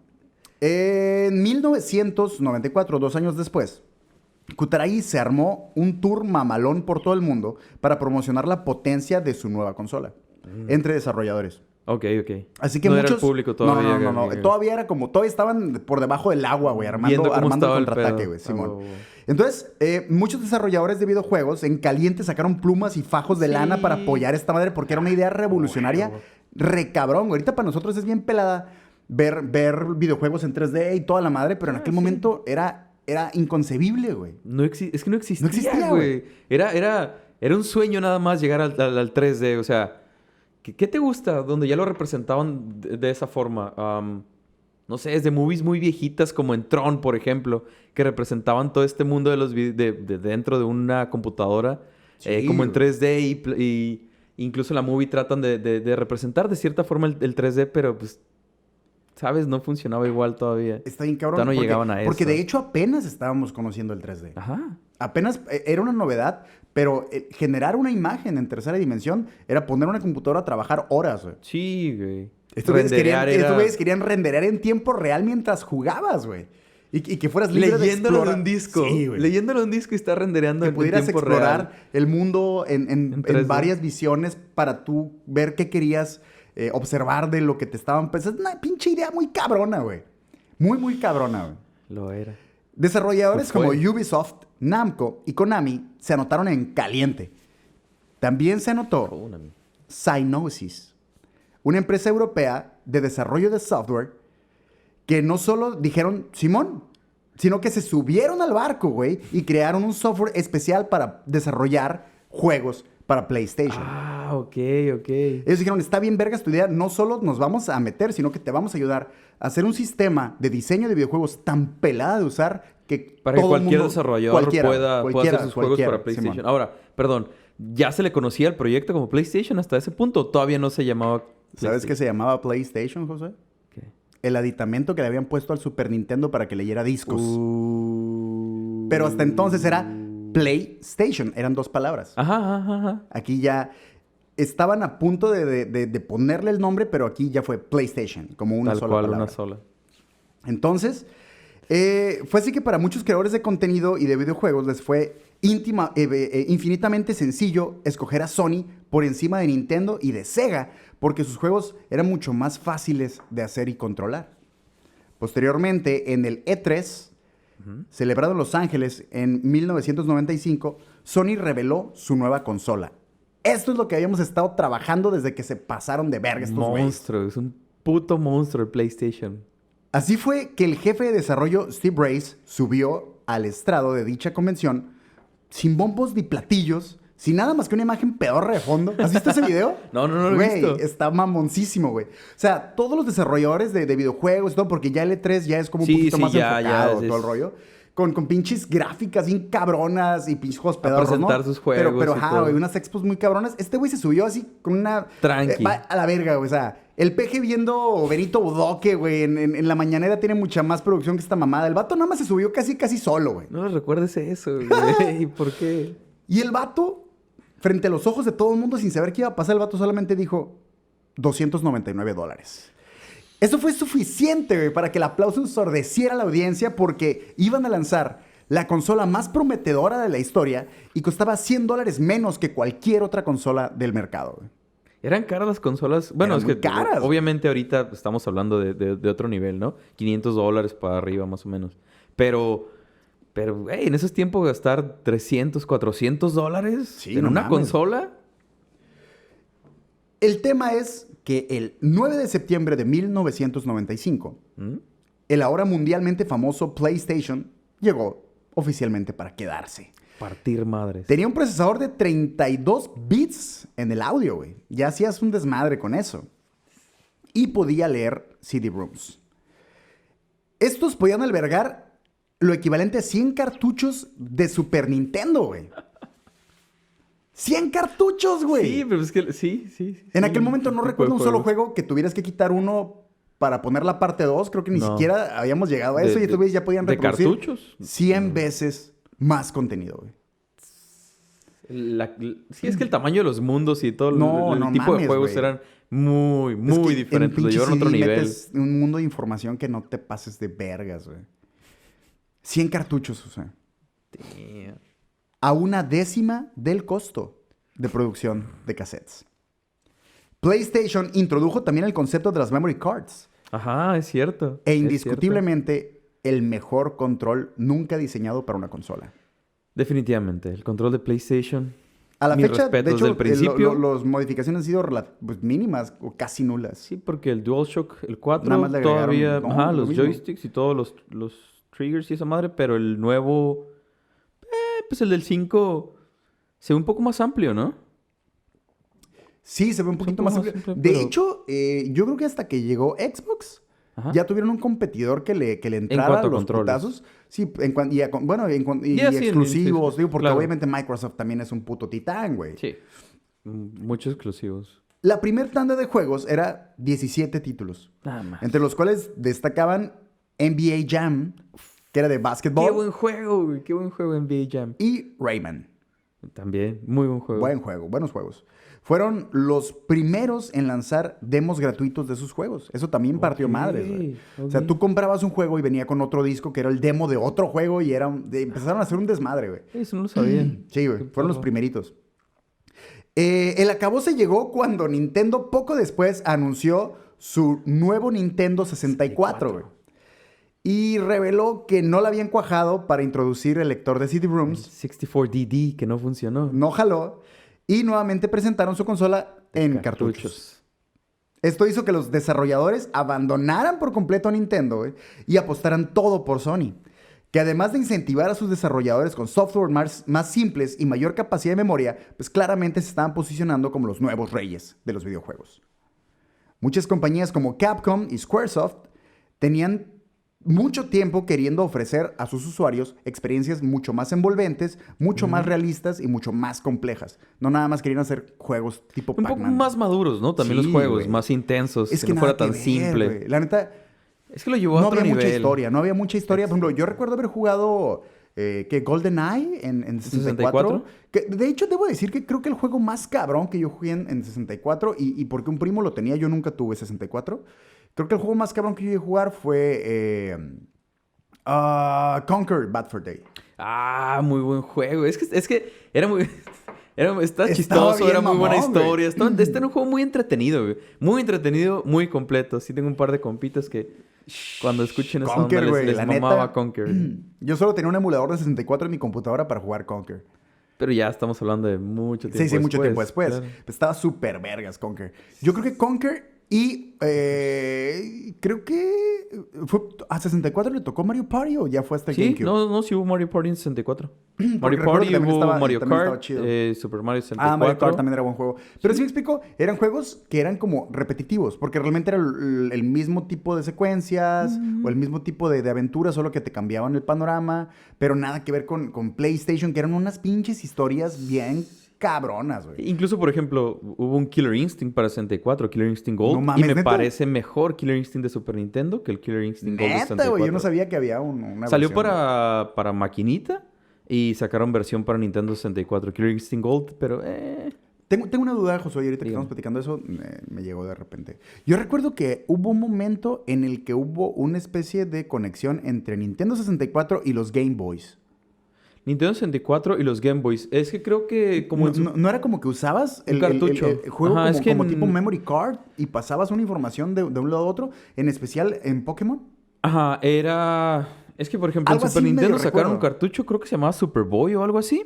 En 1994, 2 años después, Kutaragi se armó un tour mamalón por todo el mundo para promocionar la potencia de su nueva consola entre desarrolladores. Ok. Así que no muchos... era el público todavía. No. Todavía era como... Todavía estaban por debajo del agua, güey. Viendo cómo Armando estaba el el contraataque, pedo. güey. Simón. Oh. Entonces, muchos desarrolladores de videojuegos en caliente sacaron plumas y fajos de lana para apoyar esta madre porque era una idea revolucionaria. Wow. Re cabrón, güey. Ahorita para nosotros es bien pelada ver videojuegos en 3D y toda la madre, pero en aquel momento era inconcebible, güey. Es que no existía, No existía, güey. Era un sueño nada más llegar al 3D. O sea, ¿qué te gusta? Donde ya lo representaban de esa forma. No sé, es de movies muy viejitas como en Tron, por ejemplo, que representaban todo este mundo de dentro de una computadora, Sí, como en güey. 3D y incluso la movie tratan de representar de cierta forma el 3D, pero pues, ¿sabes? No funcionaba igual todavía. Está bien cabrón. Todavía no llegaban a eso. Porque de hecho apenas estábamos conociendo el 3D. Ajá. Apenas era una novedad, pero generar una imagen en tercera dimensión era poner una computadora a trabajar horas, güey. Sí, güey. Estos güeyes Renderear querían renderear en tiempo real mientras jugabas, güey. Y que fueras libre leyéndolo de de explorar. un disco. Sí, güey. Leyéndolo de un disco y está rendereando Que en pudieras tiempo explorar real. el mundo en 3D. varias visiones para tú ver qué querías observar de lo que te estaban pensando. Una pinche idea muy cabrona, güey. Muy cabrona, güey. Lo era. Desarrolladores Lo como fue. Ubisoft, Namco y Konami se anotaron en caliente. También se anotó Konami. Psygnosis, una empresa europea de desarrollo de software que no solo dijeron Simón, sino que se subieron al barco, güey, y crearon un software especial para desarrollar juegos para PlayStation. Ah, ok. Ellos dijeron, está bien vergas tu idea, no solo nos vamos a meter, sino que te vamos a ayudar a hacer un sistema de diseño de videojuegos tan pelada de usar que Para que todo el cualquier mundo- desarrollador pueda hacer sus juegos cualquiera, para PlayStation. Simón. Ahora, perdón, ¿ya se le conocía el proyecto como PlayStation hasta ese punto? ¿O todavía no se llamaba ¿Sabes qué se llamaba PlayStation, José? ¿Qué? El aditamento que le habían puesto al Super Nintendo para que leyera discos. Pero hasta entonces era PlayStation, eran dos palabras. Ajá. Aquí ya estaban a punto de ponerle el nombre, pero aquí ya fue PlayStation, como una Tal sola cual, palabra. una sola. Entonces, fue así que para muchos creadores de contenido y de videojuegos les fue infinitamente sencillo escoger a Sony por encima de Nintendo y de Sega, porque sus juegos eran mucho más fáciles de hacer y controlar. Posteriormente, en el E3, celebrado en Los Ángeles en 1995, Sony reveló su nueva consola. Esto es lo que habíamos estado trabajando desde que se pasaron de verga estos güeyes. Monstruo, es un puto monstruo el PlayStation. Así fue que el jefe de desarrollo Steve Race subió al estrado de dicha convención sin bombos ni platillos, sin nada más que una imagen pedorra de fondo. ¿Has visto ese video? No lo he Güey, visto. está mamoncísimo, güey. O sea, todos los desarrolladores de videojuegos y todo, porque ya el E3 ya es como un Sí, poquito sí, más ya, enfocado, ya, todo el rollo. Con pinches gráficas bien cabronas y pinches juegos pedorros, presentar ¿no? sus juegos Pero y ajá, todo. güey, unas expos muy cabronas. Este güey se subió así con una... Tranqui. va a la verga, güey. O sea, el peje viendo Benito Bodoque, güey, en la mañanera tiene mucha más producción que esta mamada. El vato nada más se subió casi solo, güey. No le recuerdes eso, güey. ¿Por qué? Y el vato, frente a los ojos de todo el mundo, sin saber qué iba a pasar, el vato solamente dijo $299. Eso fue suficiente, güey, para que el aplauso ensordeciera a la audiencia porque iban a lanzar la consola más prometedora de la historia y costaba $100 menos que cualquier otra consola del mercado, güey. Eran caras las consolas. Bueno, Eran es que muy caras. obviamente ahorita estamos hablando de otro nivel, ¿no? $500 para arriba, más o menos. Pero, güey, en esos tiempos gastar $300, $400 Sí, en no una mames. consola. El tema es que el 9 de septiembre de 1995, ¿Mm? el ahora mundialmente famoso PlayStation llegó oficialmente para quedarse. Partir madres. Tenía un procesador de 32 bits en el audio, güey. Ya hacías un desmadre con eso. Y podía leer CD-ROOMs. Estos podían albergar lo equivalente a 100 cartuchos de Super Nintendo, güey. 100 cartuchos, güey. Sí, pero es que sí. En aquel momento no Ese tipo recuerdo de un solo juegos. juego que tuvieras que quitar uno para poner la parte 2. Creo que ni No. siquiera habíamos llegado a eso y estos güeyes ya podían ¿De reproducir cartuchos? 100 veces más contenido, güey. Sí, es que el tamaño de los mundos y todo No, el no tipo mames, de juegos güey. eran muy Es que diferentes. en Lo pinche llevaron a otro CD nivel. metes un mundo de información que no te pases de vergas, güey. 100 cartuchos, o sea. Damn. A una décima del costo de producción de cassettes. PlayStation introdujo también el concepto de las memory cards. Ajá, es cierto. E es indiscutiblemente el mejor control nunca diseñado para una consola. cierto. Definitivamente. El control de PlayStation. A la mis fecha, de respetos hecho, del principio. las modificaciones han sido pues, mínimas o casi nulas. Sí, porque el DualShock, el 4, Nada más le agregaron, todavía... no, ajá, lo los mismo. joysticks y todos los triggers y esa madre, pero el nuevo... pues el del 5 se ve un poco más amplio, ¿no? Sí, se ve un poquito más amplio. simple, De pero- hecho, yo creo que hasta que llegó Xbox, Ajá. ya tuvieron un competidor que le entrara a cuanto a los controles. putazos. Sí, y Ya, sí, exclusivos. sí, Digo, porque claro. obviamente Microsoft también es un puto titán, güey. Sí. Muchos exclusivos. La primera tanda de juegos era 17 títulos, Nada más. entre los cuales destacaban NBA Jam, que era de Qué básquetbol, buen juego, güey. Qué buen juego en NBA Jam. y Rayman. También, muy buen juego. Buen juego, buenos juegos. Fueron los primeros en lanzar demos gratuitos de sus juegos. Eso también partió Ok, madres, güey. O sea, ok. tú comprabas un juego y venía con otro disco que era el demo de otro juego y empezaron a hacer un desmadre, güey. Eso no lo sabía. Sí, güey. Qué Fueron los perro. primeritos. El acabose llegó cuando Nintendo poco después anunció su nuevo Nintendo 64, güey. Y reveló que no la habían cuajado para introducir el lector de CD-ROOMs. 64DD, que no funcionó. No jaló. Y nuevamente presentaron su consola en cartuchos. Esto hizo que los desarrolladores abandonaran por completo a Nintendo, güey, y apostaran todo por Sony, que además de incentivar a sus desarrolladores con software más simples y mayor capacidad de memoria, pues claramente se estaban posicionando como los nuevos reyes de los videojuegos. Muchas compañías como Capcom y Squaresoft tenían mucho tiempo queriendo ofrecer a sus usuarios experiencias mucho más envolventes, mucho más realistas y mucho más complejas. No nada más querían hacer juegos tipo Un poco Pac-Man. más maduros, ¿no? También Sí, los juegos, güey. más intensos, Es que que no fuera nada tan que ver, simple. güey. La neta, Es que lo llevó a no otro había nivel. mucha historia, no había mucha historia. Por ejemplo, yo recuerdo haber jugado GoldenEye en 64. Que, de hecho, debo decir que creo que el juego más cabrón que yo jugué en 64, y porque un primo lo tenía, yo nunca tuve 64. Creo que el juego más cabrón que yo iba a jugar fue Conquer Bad Fur Day. Ah, muy buen juego. Es que era muy... Estaba Estaba chistoso, bien era muy buena mamón, güey. historia. Este era un juego muy entretenido, güey. Muy entretenido, muy completo. Sí tengo un par de compitas que cuando escuchen esa onda Conquer, güey, les la mamaba neta. Conquer. Yo solo tenía un emulador de 64 en mi computadora para jugar Conquer. Pero ya estamos hablando de mucho tiempo Sí, mucho tiempo después. claro. Estaba súper vergas Conquer. Yo creo que Conquer y creo que fue a 64 le tocó Mario Party o ya fue hasta el Sí, GameCube. no, sí hubo Mario Party en 64. Porque Mario recuerdo Party, que también hubo estaba- Mario también estaba Kart, chido. Super Mario 64. Mario Kart también era buen juego. Pero sí me explico, eran juegos que eran como repetitivos, porque realmente era el mismo tipo de secuencias o el mismo tipo de aventuras, solo que te cambiaban el panorama, pero nada que ver con PlayStation, que eran unas pinches historias bien cabronas, güey. Incluso, por ejemplo, hubo un Killer Instinct para 64, Killer Instinct Gold. No mames, y me ¿neta? parece mejor Killer Instinct de Super Nintendo que el Killer Instinct Gold de Neta, 64. güey, yo no sabía que había una Salió versión, güey. para maquinita y sacaron versión para Nintendo 64, Killer Instinct Gold, pero Tengo una duda, Josué, y ahorita que Dígame. estamos platicando eso, me llegó de repente. Yo recuerdo que hubo un momento en el que hubo una especie de conexión entre Nintendo 64 y los Game Boys. Nintendo 64 y los Game Boys. Es que creo que como en su- ¿No era como que usabas Un cartucho. el juego Ajá, como, es que como en- tipo memory card y pasabas una información de un lado a otro, en especial en Pokémon? Ajá, era... Es que, por ejemplo, Algo en Super así medio Nintendo sacaron un recuerdo. cartucho, creo que se llamaba Superboy o algo así.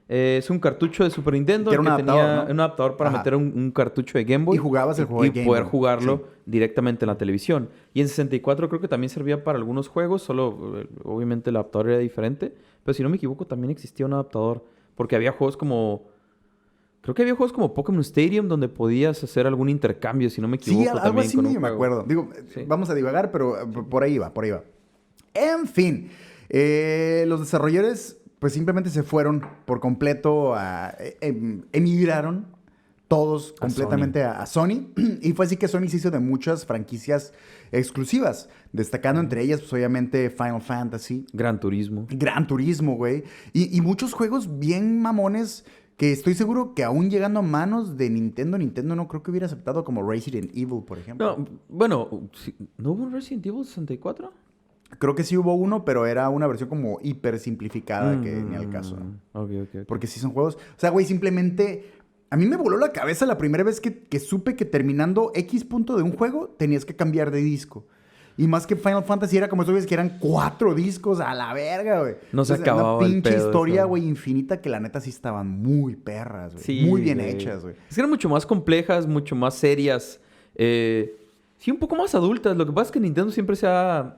Es un cartucho de Super Nintendo Que era que un adaptador, tenía ¿no? un adaptador para Ajá. meter un cartucho de Game Boy. Y jugabas el juego de Game poder Boy. jugarlo Sí. directamente en la televisión. Y en 64 creo que también servía para algunos juegos, solo obviamente el adaptador era diferente. Pero si no me equivoco también existía un adaptador. Porque había juegos como... Creo que había juegos como Pokémon Stadium donde podías hacer algún intercambio, si no me equivoco. Sí, algo también así con un medio me juego. acuerdo. Digo, Sí. vamos a divagar, pero por ahí va, por ahí va. En fin, los desarrolladores pues simplemente se fueron por completo emigraron todos completamente a Sony. Y fue así que Sony se hizo de muchas franquicias exclusivas, destacando entre ellas pues obviamente Final Fantasy, Gran Turismo. Gran Turismo, güey, y muchos juegos bien mamones que estoy seguro que aún llegando a manos de Nintendo no creo que hubiera aceptado, como Resident Evil, por ejemplo. No, bueno, ¿no hubo un Resident Evil 64? Creo que sí hubo uno, pero era una versión como hiper simplificada que ni al caso. Ok. Porque sí son juegos... O sea, güey, simplemente A mí me voló la cabeza la primera vez que supe que terminando X punto de un juego tenías que cambiar de disco. Y más que Final Fantasy era como esos veces que eran 4 discos a la verga, güey. No se acababa una el pinche pedo historia, eso. güey, infinita que la neta sí estaban muy perras, güey. Sí, muy bien güey. hechas, güey. Es que eran mucho más complejas, mucho más serias. Sí, un poco más adultas. Lo que pasa es que Nintendo siempre ha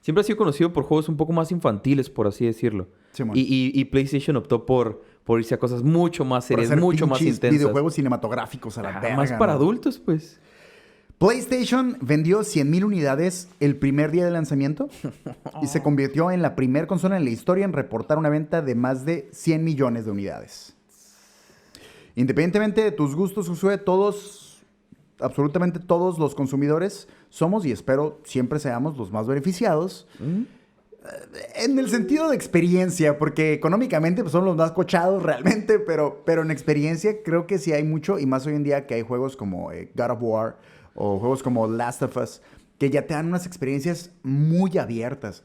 sido conocido por juegos un poco más infantiles, por así decirlo. Simón. Y PlayStation optó por irse a cosas mucho más Por serias, hacer mucho más pinches intensas. videojuegos cinematográficos a la verga, Más para ¿no? adultos, pues. PlayStation vendió 100,000 unidades el primer día de lanzamiento y se convirtió en la primer consola en la historia en reportar una venta de más de 100 millones de unidades. Independientemente de tus gustos, Josué, todos, absolutamente todos los consumidores somos y espero siempre seamos los más beneficiados. En el sentido de experiencia, porque económicamente pues, son los más cochados realmente, pero en experiencia creo que sí hay mucho, y más hoy en día que hay juegos como God of War o juegos como Last of Us, que ya te dan unas experiencias muy abiertas.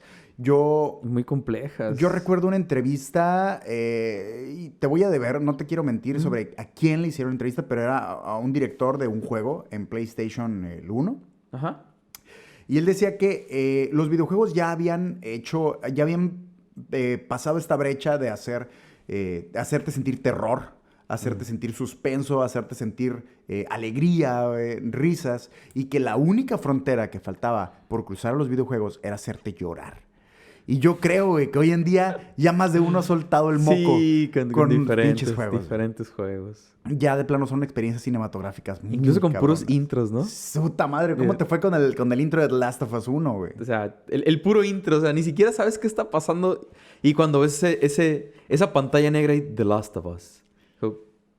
Muy complejas. Yo recuerdo una entrevista, y te voy a deber, no te quiero mentir sobre a quién le hicieron la entrevista, pero era a un director de un juego en PlayStation 1. Ajá. Y él decía que los videojuegos ya habían pasado esta brecha de hacerte sentir terror, hacerte sentir suspenso, hacerte sentir alegría, risas, y que la única frontera que faltaba por cruzar a los videojuegos era hacerte llorar. Y yo creo, güey, que hoy en día ya más de uno ha soltado el moco Sí, con pinches juegos. diferentes juegos. Ya de plano son experiencias cinematográficas muy Incluso con puros cabronas. intros, ¿no? Puta madre, ¿cómo te fue con el intro de The Last of Us 1, güey? O sea, el puro intro, o sea, ni siquiera sabes qué está pasando. Y cuando ves esa pantalla negra y The Last of Us,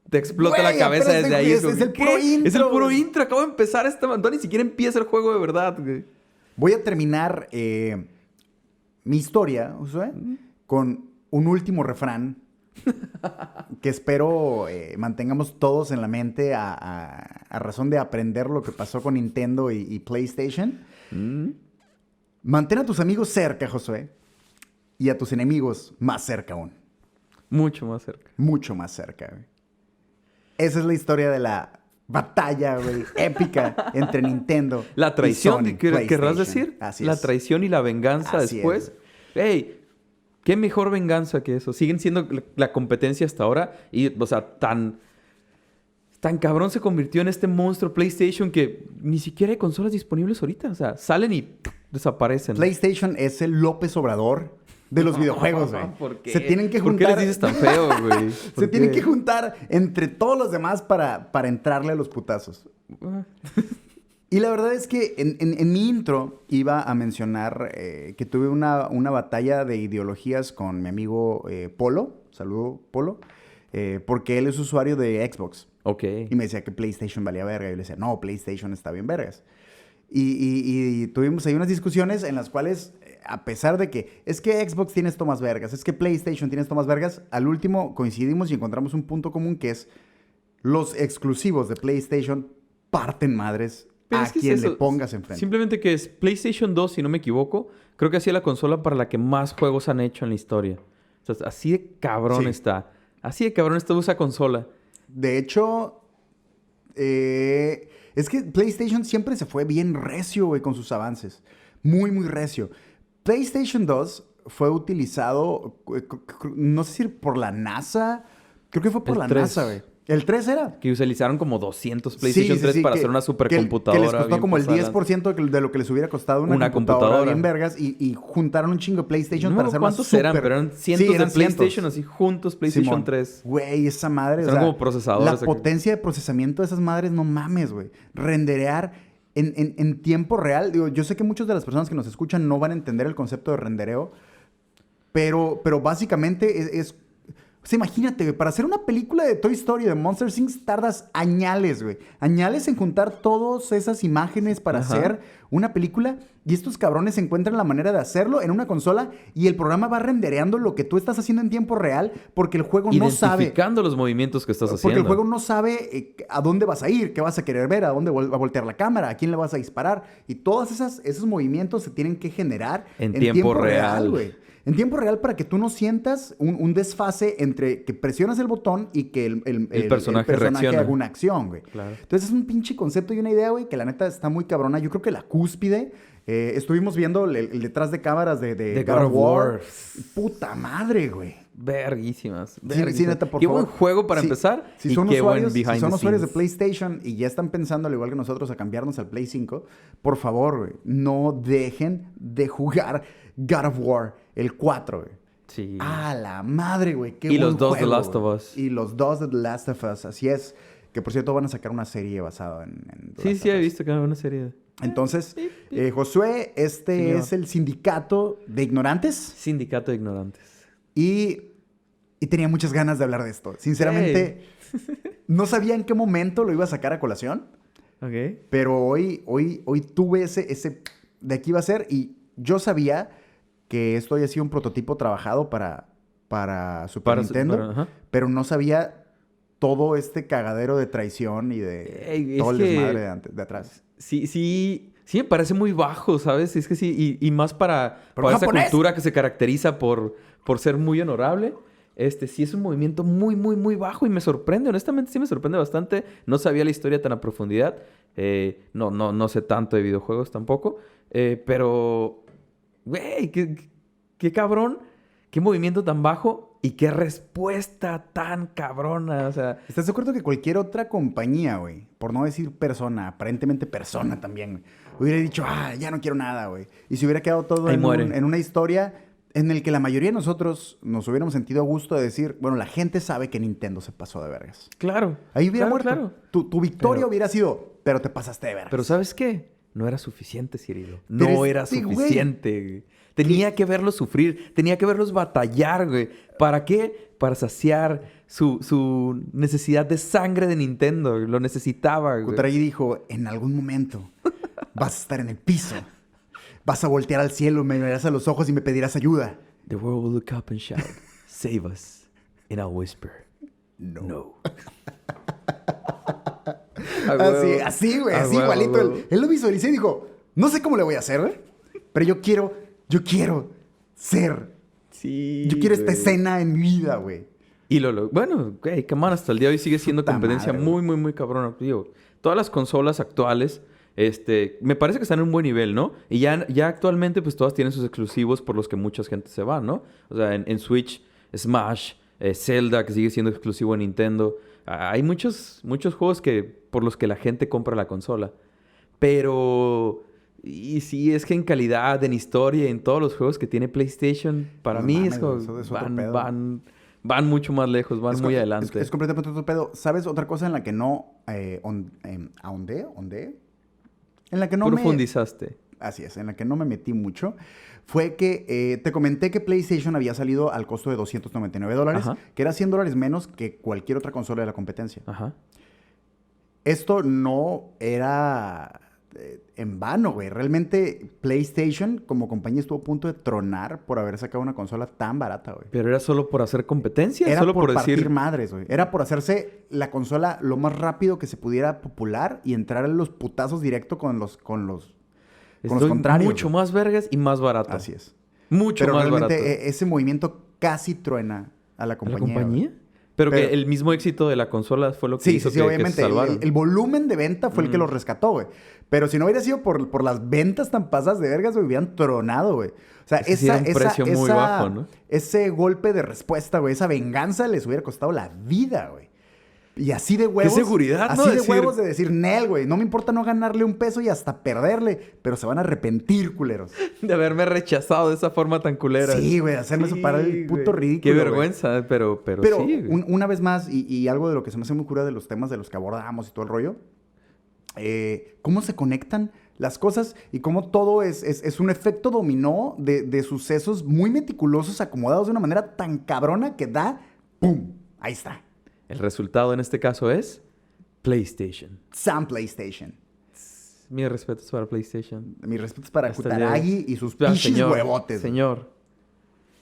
te explota Güey, la cabeza apenas desde ahí. es como, el puro ¿qué? intro, Es el puro güey. intro. Acabo de empezar esta pantalla, ni siquiera empieza el juego de verdad, güey. Voy a terminar mi historia, Josué, con un último refrán que espero mantengamos todos en la mente a razón de aprender lo que pasó con Nintendo y PlayStation. Mantén a tus amigos cerca, Josué, y a tus enemigos más cerca aún. Mucho más cerca. Mucho más cerca, güey. Esa es la historia de la batalla, güey, épica entre Nintendo La y traición, Sony, ¿querrás PlayStation. decir? Así La es. traición y la venganza Así después. es. ¡Ey! ¿Qué mejor venganza que eso? Siguen siendo la competencia hasta ahora. Y, o sea, tan cabrón se convirtió en este monstruo PlayStation que ni siquiera hay consolas disponibles ahorita. O sea, salen y desaparecen. PlayStation es el López Obrador de los videojuegos, güey. ¿Por qué? Se tienen que ¿Por juntar. qué les dices tan feo, güey? ¿Por Se tienen qué? que juntar entre todos los demás para entrarle a los putazos. Y la verdad es que en mi intro iba a mencionar que tuve una batalla de ideologías con mi amigo Polo. Saludo, Polo. Porque él es usuario de Xbox. Ok. Y me decía que PlayStation valía verga. Y yo le decía, no, PlayStation está bien vergas. Y tuvimos ahí unas discusiones en las cuales, a pesar de que es que Xbox tiene esto más vergas, es que PlayStation tiene esto más vergas, al último coincidimos y encontramos un punto común que es los exclusivos de PlayStation parten madres Pero a es que es quien eso. le pongas enfrente. Simplemente que es PlayStation 2, si no me equivoco, creo que ha sido la consola para la que más juegos han hecho en la historia. O sea, así de cabrón Sí. está. Así de cabrón está esa consola. De hecho, es que PlayStation siempre se fue bien recio, güey, con sus avances. Muy, muy recio. PlayStation 2 fue utilizado, no sé si por la NASA. Creo que fue por El la 3. NASA, güey. ¿El 3 era? Que utilizaron como 200 PlayStation 3 para hacer una supercomputadora. Que les costó bien como el pasada. 10% de lo que les hubiera costado una computadora bien vergas y juntaron un chingo de PlayStation No me para hacer acuerdo una cuántos super... eran, pero eran cientos Sí, de eran PlayStation cientos. así juntos, PlayStation Simón. 3. Güey, esa madre, Eran como procesadores la acá. potencia de procesamiento de esas madres, no mames, güey. Renderear en tiempo real. Digo, yo sé que muchas de las personas que nos escuchan no van a entender el concepto de rendereo, pero básicamente es o sea, imagínate, güey, para hacer una película de Toy Story, de Monster Inc. tardas añales, güey. Añales en juntar todas esas imágenes para Ajá. hacer una película. Y estos cabrones encuentran la manera de hacerlo en una consola y el programa va rendereando lo que tú estás haciendo en tiempo real porque el juego no sabe. Identificando los movimientos que estás Porque haciendo. el juego no sabe a dónde vas a ir, qué vas a querer ver, a dónde va a voltear la cámara, a quién le vas a disparar. Y todos esos movimientos se tienen que generar En tiempo real. güey. En tiempo real para que tú no sientas un desfase entre que presionas el botón y que el personaje reacciona. haga una acción, güey. Claro. Entonces es un pinche concepto y una idea, güey, que la neta está muy cabrona. Yo creo que la cúspide... estuvimos viendo el detrás de cámaras de God of War. Puta madre, güey. Verguísimas. Sí, neta, por qué favor. buen juego para empezar. Si y son qué buen usuarios, behind si son the usuarios de scenes. PlayStation y ya están pensando, al igual que nosotros, a cambiarnos al Play 5, por favor, güey, no dejen de jugar God of War, el 4, güey. Sí. A la madre, güey. Qué Y buen los dos juego, The Last güey. of Us. Y los dos de The Last of Us, así es. Que por cierto van a sacar una serie basada en The Sí, Last sí, of he Us. visto que hay una serie. Entonces, Josué, Señor. es el sindicato de ignorantes Sindicato de Ignorantes. y tenía muchas ganas de hablar de esto. Sinceramente, no sabía en qué momento lo iba a sacar a colación, Ok. pero hoy tuve ese de aquí va a ser y yo sabía que esto había sido un prototipo trabajado para Super Nintendo, ajá. pero no sabía todo este cagadero de traición y de Ey, todo es el que- desmadre de atrás. Sí me parece muy bajo, ¿sabes? Es que sí, y más para Pero esa japonés. cultura que se caracteriza por ser muy honorable. Sí es un movimiento muy, muy, muy bajo y me sorprende, honestamente sí me sorprende bastante. No sabía la historia tan a profundidad. No sé tanto de videojuegos tampoco. Pero, güey, qué cabrón, qué movimiento tan bajo y qué respuesta tan cabrona. O sea, ¿Estás de acuerdo que cualquier otra compañía, güey, por no decir persona, aparentemente persona también, güey, hubiera dicho, ya no quiero nada, güey? Y se hubiera quedado todo Ahí en, muere. en una historia en el que la mayoría de nosotros nos hubiéramos sentido a gusto de decir, bueno, la gente sabe que Nintendo se pasó de vergas. claro. Ahí hubiera claro, muerto. claro. Tu victoria Pero- hubiera sido, pero te pasaste de vergas. Pero ¿sabes qué? No era suficiente, Cirilo. Pero No era este güey- suficiente, güey. Tenía que verlos sufrir. Tenía que verlos batallar, güey. ¿Para qué? Para saciar su necesidad de sangre de Nintendo. Güey. Lo necesitaba, güey. Kutaragi dijo, en algún momento vas a estar en el piso. Vas a voltear al cielo, me mirarás a los ojos y me pedirás ayuda. The world will look up and shout, "Save us." And I'll whisper, No. "No." Así, güey, A así huevo, igualito. a Él, huevo. él lo visualizó y dijo, no sé cómo le voy a hacer, güey, pero yo quiero ser. Sí, Yo quiero esta güey. escena en mi vida, güey. Y bueno, güey, come on, hasta el día de hoy sigue siendo Puta competencia madre, muy, muy, muy cabrona. Digo, todas las consolas actuales, me parece que están en un buen nivel, ¿no? Y ya actualmente, pues todas tienen sus exclusivos por los que mucha gente se va, ¿no? O sea, en Switch, Smash, Zelda, que sigue siendo exclusivo en Nintendo. Hay muchos juegos por los que la gente compra la consola. Pero... Y sí, es que en calidad, en historia, en todos los juegos que tiene PlayStation, para No mí mames, es como... güey, eso es otro pedo. Van mucho más lejos, van Es muy co- adelante. Es completamente otro pedo. ¿Sabes otra cosa en la que no ahondé? En la que no Profundizaste. Así es, en la que no me metí mucho. Fue que te comenté que PlayStation había salido al costo de $299, Ajá. que era $100 menos que cualquier otra consola de la competencia. Ajá. Esto no era en vano, güey. Realmente PlayStation como compañía estuvo a punto de tronar por haber sacado una consola tan barata, güey. Pero era solo por hacer competencia, Era solo por por partir decir... madres, güey. Era por hacerse la consola lo más rápido que se pudiera popular y entrar en los putazos directo con los Estoy contrarios. mucho güey. más vergas y más barato. Así es. Mucho Pero más realmente barato. ese movimiento casi truena a la ¿A compañía. la güey. compañía? Pero Pero- que el mismo éxito de la consola fue lo que Sí, hizo sí, sí, que obviamente. se salvaron. El volumen de venta fue el que los rescató, güey. Pero si no hubiera sido por las ventas tan pasadas de vergas, güey, hubieran tronado, güey. O sea, Es que sí era un precio muy bajo, ¿no? ese golpe de respuesta, güey, esa venganza les hubiera costado la vida, güey. Y así de huevos. seguridad, ¿no? Así de Decir- huevos de decir, Nel, güey, no me importa no ganarle un peso y hasta perderle, pero se van a arrepentir, culeros. De haberme rechazado de esa forma tan culera. Sí, güey, hacerme eso para el puto güey. ridículo. Qué güey. vergüenza, pero Pero sí, güey. una vez más, y algo de lo que se me hace muy cura de los temas de los que abordamos y todo el rollo, cómo se conectan las cosas y cómo todo es un efecto dominó de sucesos muy meticulosos, acomodados de una manera tan cabrona que da, ¡pum! Ahí está. El resultado en este caso es PlayStation. Sam PlayStation. Mis respetos para PlayStation. Mis respetos para Hasta el día de hoy. Kutaragi y sus Ah, pinches señor, huevotes. güey. Señor,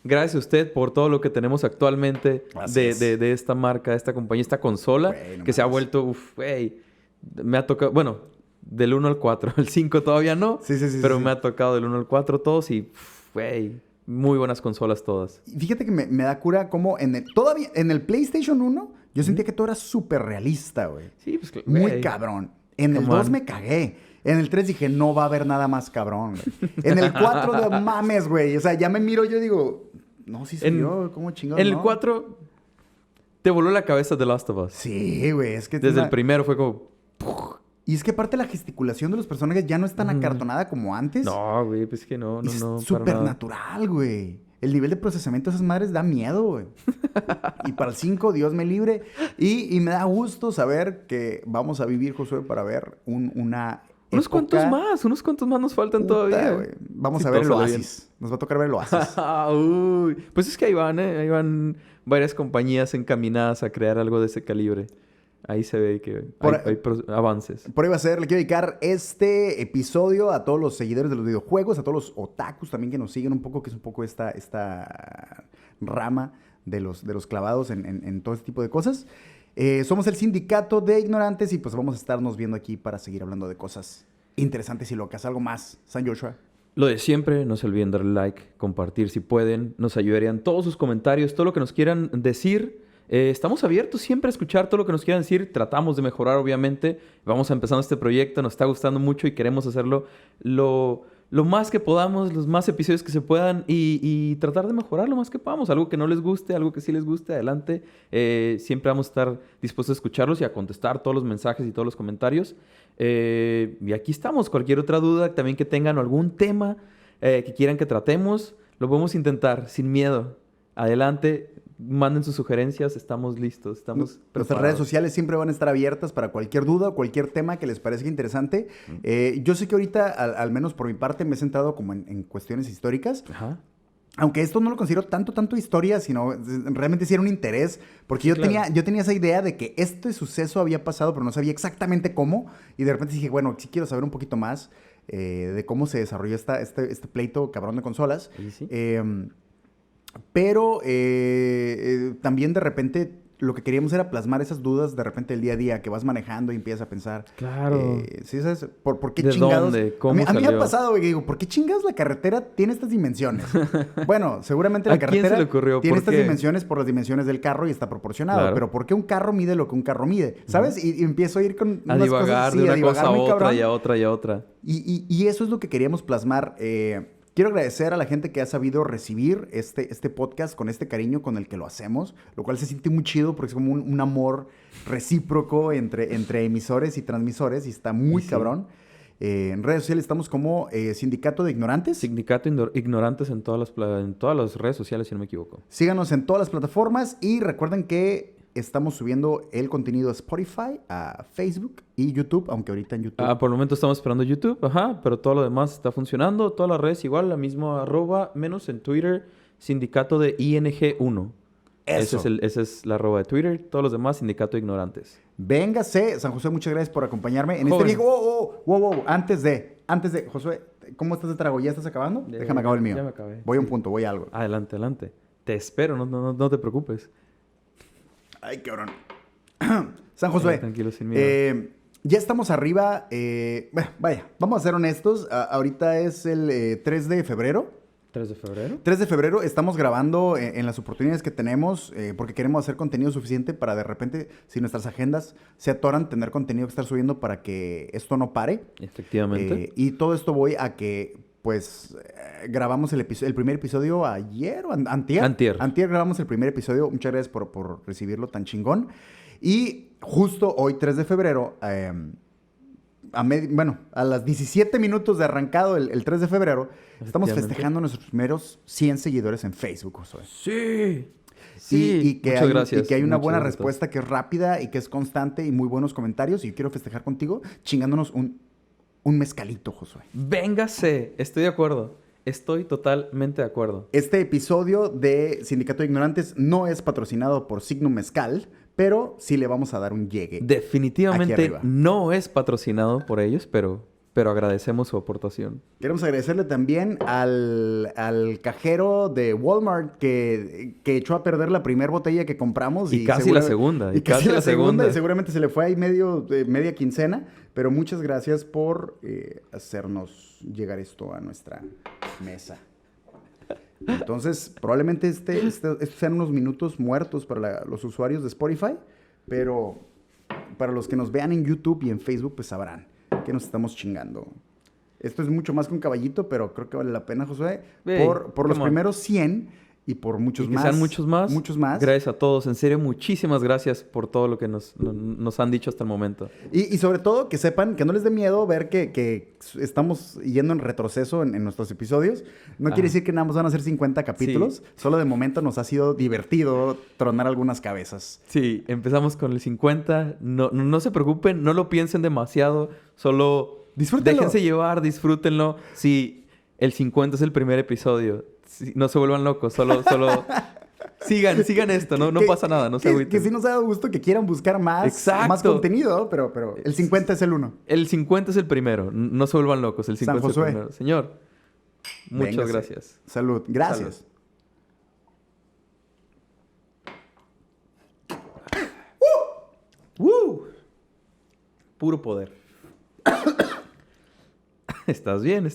gracias a usted por todo lo que tenemos actualmente Así es. de esta marca, de esta compañía, esta consola, Güey, no que se ha mames. vuelto, güey, me ha tocado, bueno, del 1 al 4, el 5 todavía no, Sí, sí, sí, pero sí, me sí. ha tocado del 1 al 4 todos y, güey, Muy buenas consolas todas. Y fíjate que me da cura como todavía en el PlayStation 1 yo sentía que todo era súper realista, güey. Sí, pues Muy güey. cabrón. En el Come 2 on. me cagué. En el 3 dije, no va a haber nada más cabrón, güey. En el 4 de mames, güey. O sea, ya me miro yo digo, no, sí soy yo, ¿cómo chingón, En el no? 4 te voló la cabeza The Last of Us. Sí, güey, es que... Desde el primero fue como... Y es que aparte la gesticulación de los personajes ya no es tan acartonada como antes. No, güey, pues que no, Es para súper nada. natural, güey. El nivel de procesamiento de esas madres da miedo, güey. Y para el 5, Dios me libre. Y me da gusto saber que vamos a vivir, Josué, para ver una Unos cuantos más nos faltan todavía. Güey. Vamos Si a ver el todo sale Oasis. Nos va a tocar ver el Oasis. Uy. Pues es que ahí van varias compañías encaminadas a crear algo de ese calibre. Ahí se ve que hay avances. Por ahí va a ser, le quiero dedicar este episodio a todos los seguidores de los videojuegos, a todos los otakus también que nos siguen un poco, que es un poco esta rama de los clavados en todo este tipo de cosas. Somos el Sindicato de Ignorantes y pues vamos a estarnos viendo aquí para seguir hablando de cosas interesantes y locas. ¿Algo más, San Joshua? Lo de siempre, no se olviden darle like, compartir si pueden. Nos ayudarían todos sus comentarios, todo lo que nos quieran decir. Estamos abiertos siempre a escuchar todo lo que nos quieran decir. Tratamos de mejorar, obviamente. Vamos empezando este proyecto, nos está gustando mucho y queremos hacerlo lo más que podamos, los más episodios que se puedan y tratar de mejorar lo más que podamos. Algo que no les guste, algo que sí les guste, adelante. Siempre vamos a estar dispuestos a escucharlos y a contestar todos los mensajes y todos los comentarios. Y aquí estamos. Cualquier otra duda también que tengan o algún tema que quieran que tratemos, lo podemos intentar sin miedo. Adelante. Manden sus sugerencias, estamos listos, estamos preparados. Nuestras redes sociales siempre van a estar abiertas para cualquier duda o cualquier tema que les parezca interesante. Yo sé que ahorita, al menos por mi parte, me he centrado como en cuestiones históricas. Ajá. Aunque esto no lo considero tanto historia, sino realmente sí era un interés, porque Sí, yo claro. tenía esa idea de que este suceso había pasado, pero no sabía exactamente cómo, y de repente dije, bueno, sí quiero saber un poquito más de cómo se desarrolló este pleito cabrón de consolas. Sí. Pero también de repente lo que queríamos era plasmar esas dudas de repente el día a día, que vas manejando y empiezas a pensar. Claro. ¿Sí sabes? ¿Por qué ¿De chingados? dónde? ¿Cómo a mí me ha salió? pasado, güey, que digo, ¿por qué chingados la carretera tiene estas dimensiones? Bueno, seguramente la ¿A quién carretera se le ocurrió? tiene ¿Por estas qué? dimensiones por las dimensiones del carro y está proporcionado. Claro. Pero ¿por qué un carro mide lo que un carro mide? ¿Sabes? Y empiezo a ir con A unas divagar cosas, sí, de una divagar cosa a muy otra cabrón. y a otra y a otra. Y eso es lo que queríamos plasmar. Quiero agradecer a la gente que ha sabido recibir este podcast con este cariño con el que lo hacemos, lo cual se siente muy chido porque es como un amor recíproco entre emisores y transmisores y está muy Sí. cabrón. En redes sociales estamos como Sindicato de Ignorantes. Sindicato Ignorantes en todas las redes sociales, si no me equivoco. Síganos en todas las plataformas y recuerden que estamos subiendo el contenido a Spotify, a Facebook y YouTube, aunque ahorita en YouTube... Por el momento estamos esperando YouTube, pero todo lo demás está funcionando. Todas las redes igual, la misma arroba, menos en Twitter, Sindicato de ING1. Eso. Ese es la arroba de Twitter. Todos los demás, Sindicato de Ignorantes. Véngase, San José, muchas gracias por acompañarme en Joven. este viaje. Wow. Antes de, Josué, ¿cómo estás de trago? ¿Ya estás acabando? Déjame acabar el mío. Ya me acabé. Voy a un punto, voy a algo. Adelante. Te espero, no te preocupes. Ay, cabrón. San Josué. Tranquilo, sin miedo. Ya estamos arriba. Vaya, vamos a ser honestos. Ahorita es el 3 de febrero. 3 de febrero. 3 de febrero estamos grabando en las oportunidades que tenemos porque queremos hacer contenido suficiente para de repente, si nuestras agendas se atoran, tener contenido que estar subiendo para que esto no pare. Efectivamente. Y todo esto voy a que, pues, grabamos el primer episodio ayer o antier. Antier grabamos el primer episodio. Muchas gracias por recibirlo tan chingón. Y justo hoy, 3 de febrero, a las 17 minutos de arrancado el 3 de febrero, estamos festejando nuestros primeros 100 seguidores en Facebook, Josué. Sí. Y Muchas gracias. Y que hay una Muchas buena gracias. respuesta que es rápida y que es constante y muy buenos comentarios. Y yo quiero festejar contigo chingándonos un mezcalito, Josué. Véngase. Estoy de acuerdo. Estoy totalmente de acuerdo. Este episodio de Sindicato de Ignorantes no es patrocinado por Signum Mezcal, pero sí le vamos a dar un llegue. Aquí Definitivamente arriba. no es patrocinado por ellos, pero agradecemos su aportación. Queremos agradecerle también al cajero de Walmart que echó a perder la primera botella que compramos. Y casi la segunda. Y casi la segunda. Y seguramente se le fue ahí media quincena. Pero muchas gracias por hacernos llegar esto a nuestra mesa. Entonces, probablemente estos sean unos minutos muertos para los usuarios de Spotify, pero para los que nos vean en YouTube y en Facebook, pues sabrán que nos estamos chingando. Esto es mucho más que un caballito, pero creo que vale la pena, Josué, Hey, por los primeros 100 y por muchos Y que más. sean muchos más. Muchos más. Gracias a todos. En serio, muchísimas gracias por todo lo que nos han dicho hasta el momento. Y sobre todo que sepan, que no les dé miedo ver que estamos yendo en retroceso en nuestros episodios. No quiere decir que nada más van a ser 50 capítulos. Sí. Solo de momento nos ha sido divertido tronar algunas cabezas. Sí, empezamos con el 50. No se preocupen, no lo piensen demasiado. Solo déjense llevar, disfrútenlo. Sí, el 50 es el primer episodio. Sí, no se vuelvan locos, solo sigan esto, no pasa nada, no se agüiten. Que sí nos ha dado gusto que quieran buscar más contenido, pero el 50 es el 1. El 50 es el primero, no se vuelvan locos, el 50 es el primero. Señor, muchas gracias. Salud, gracias. Salud. Puro poder. Estás bien.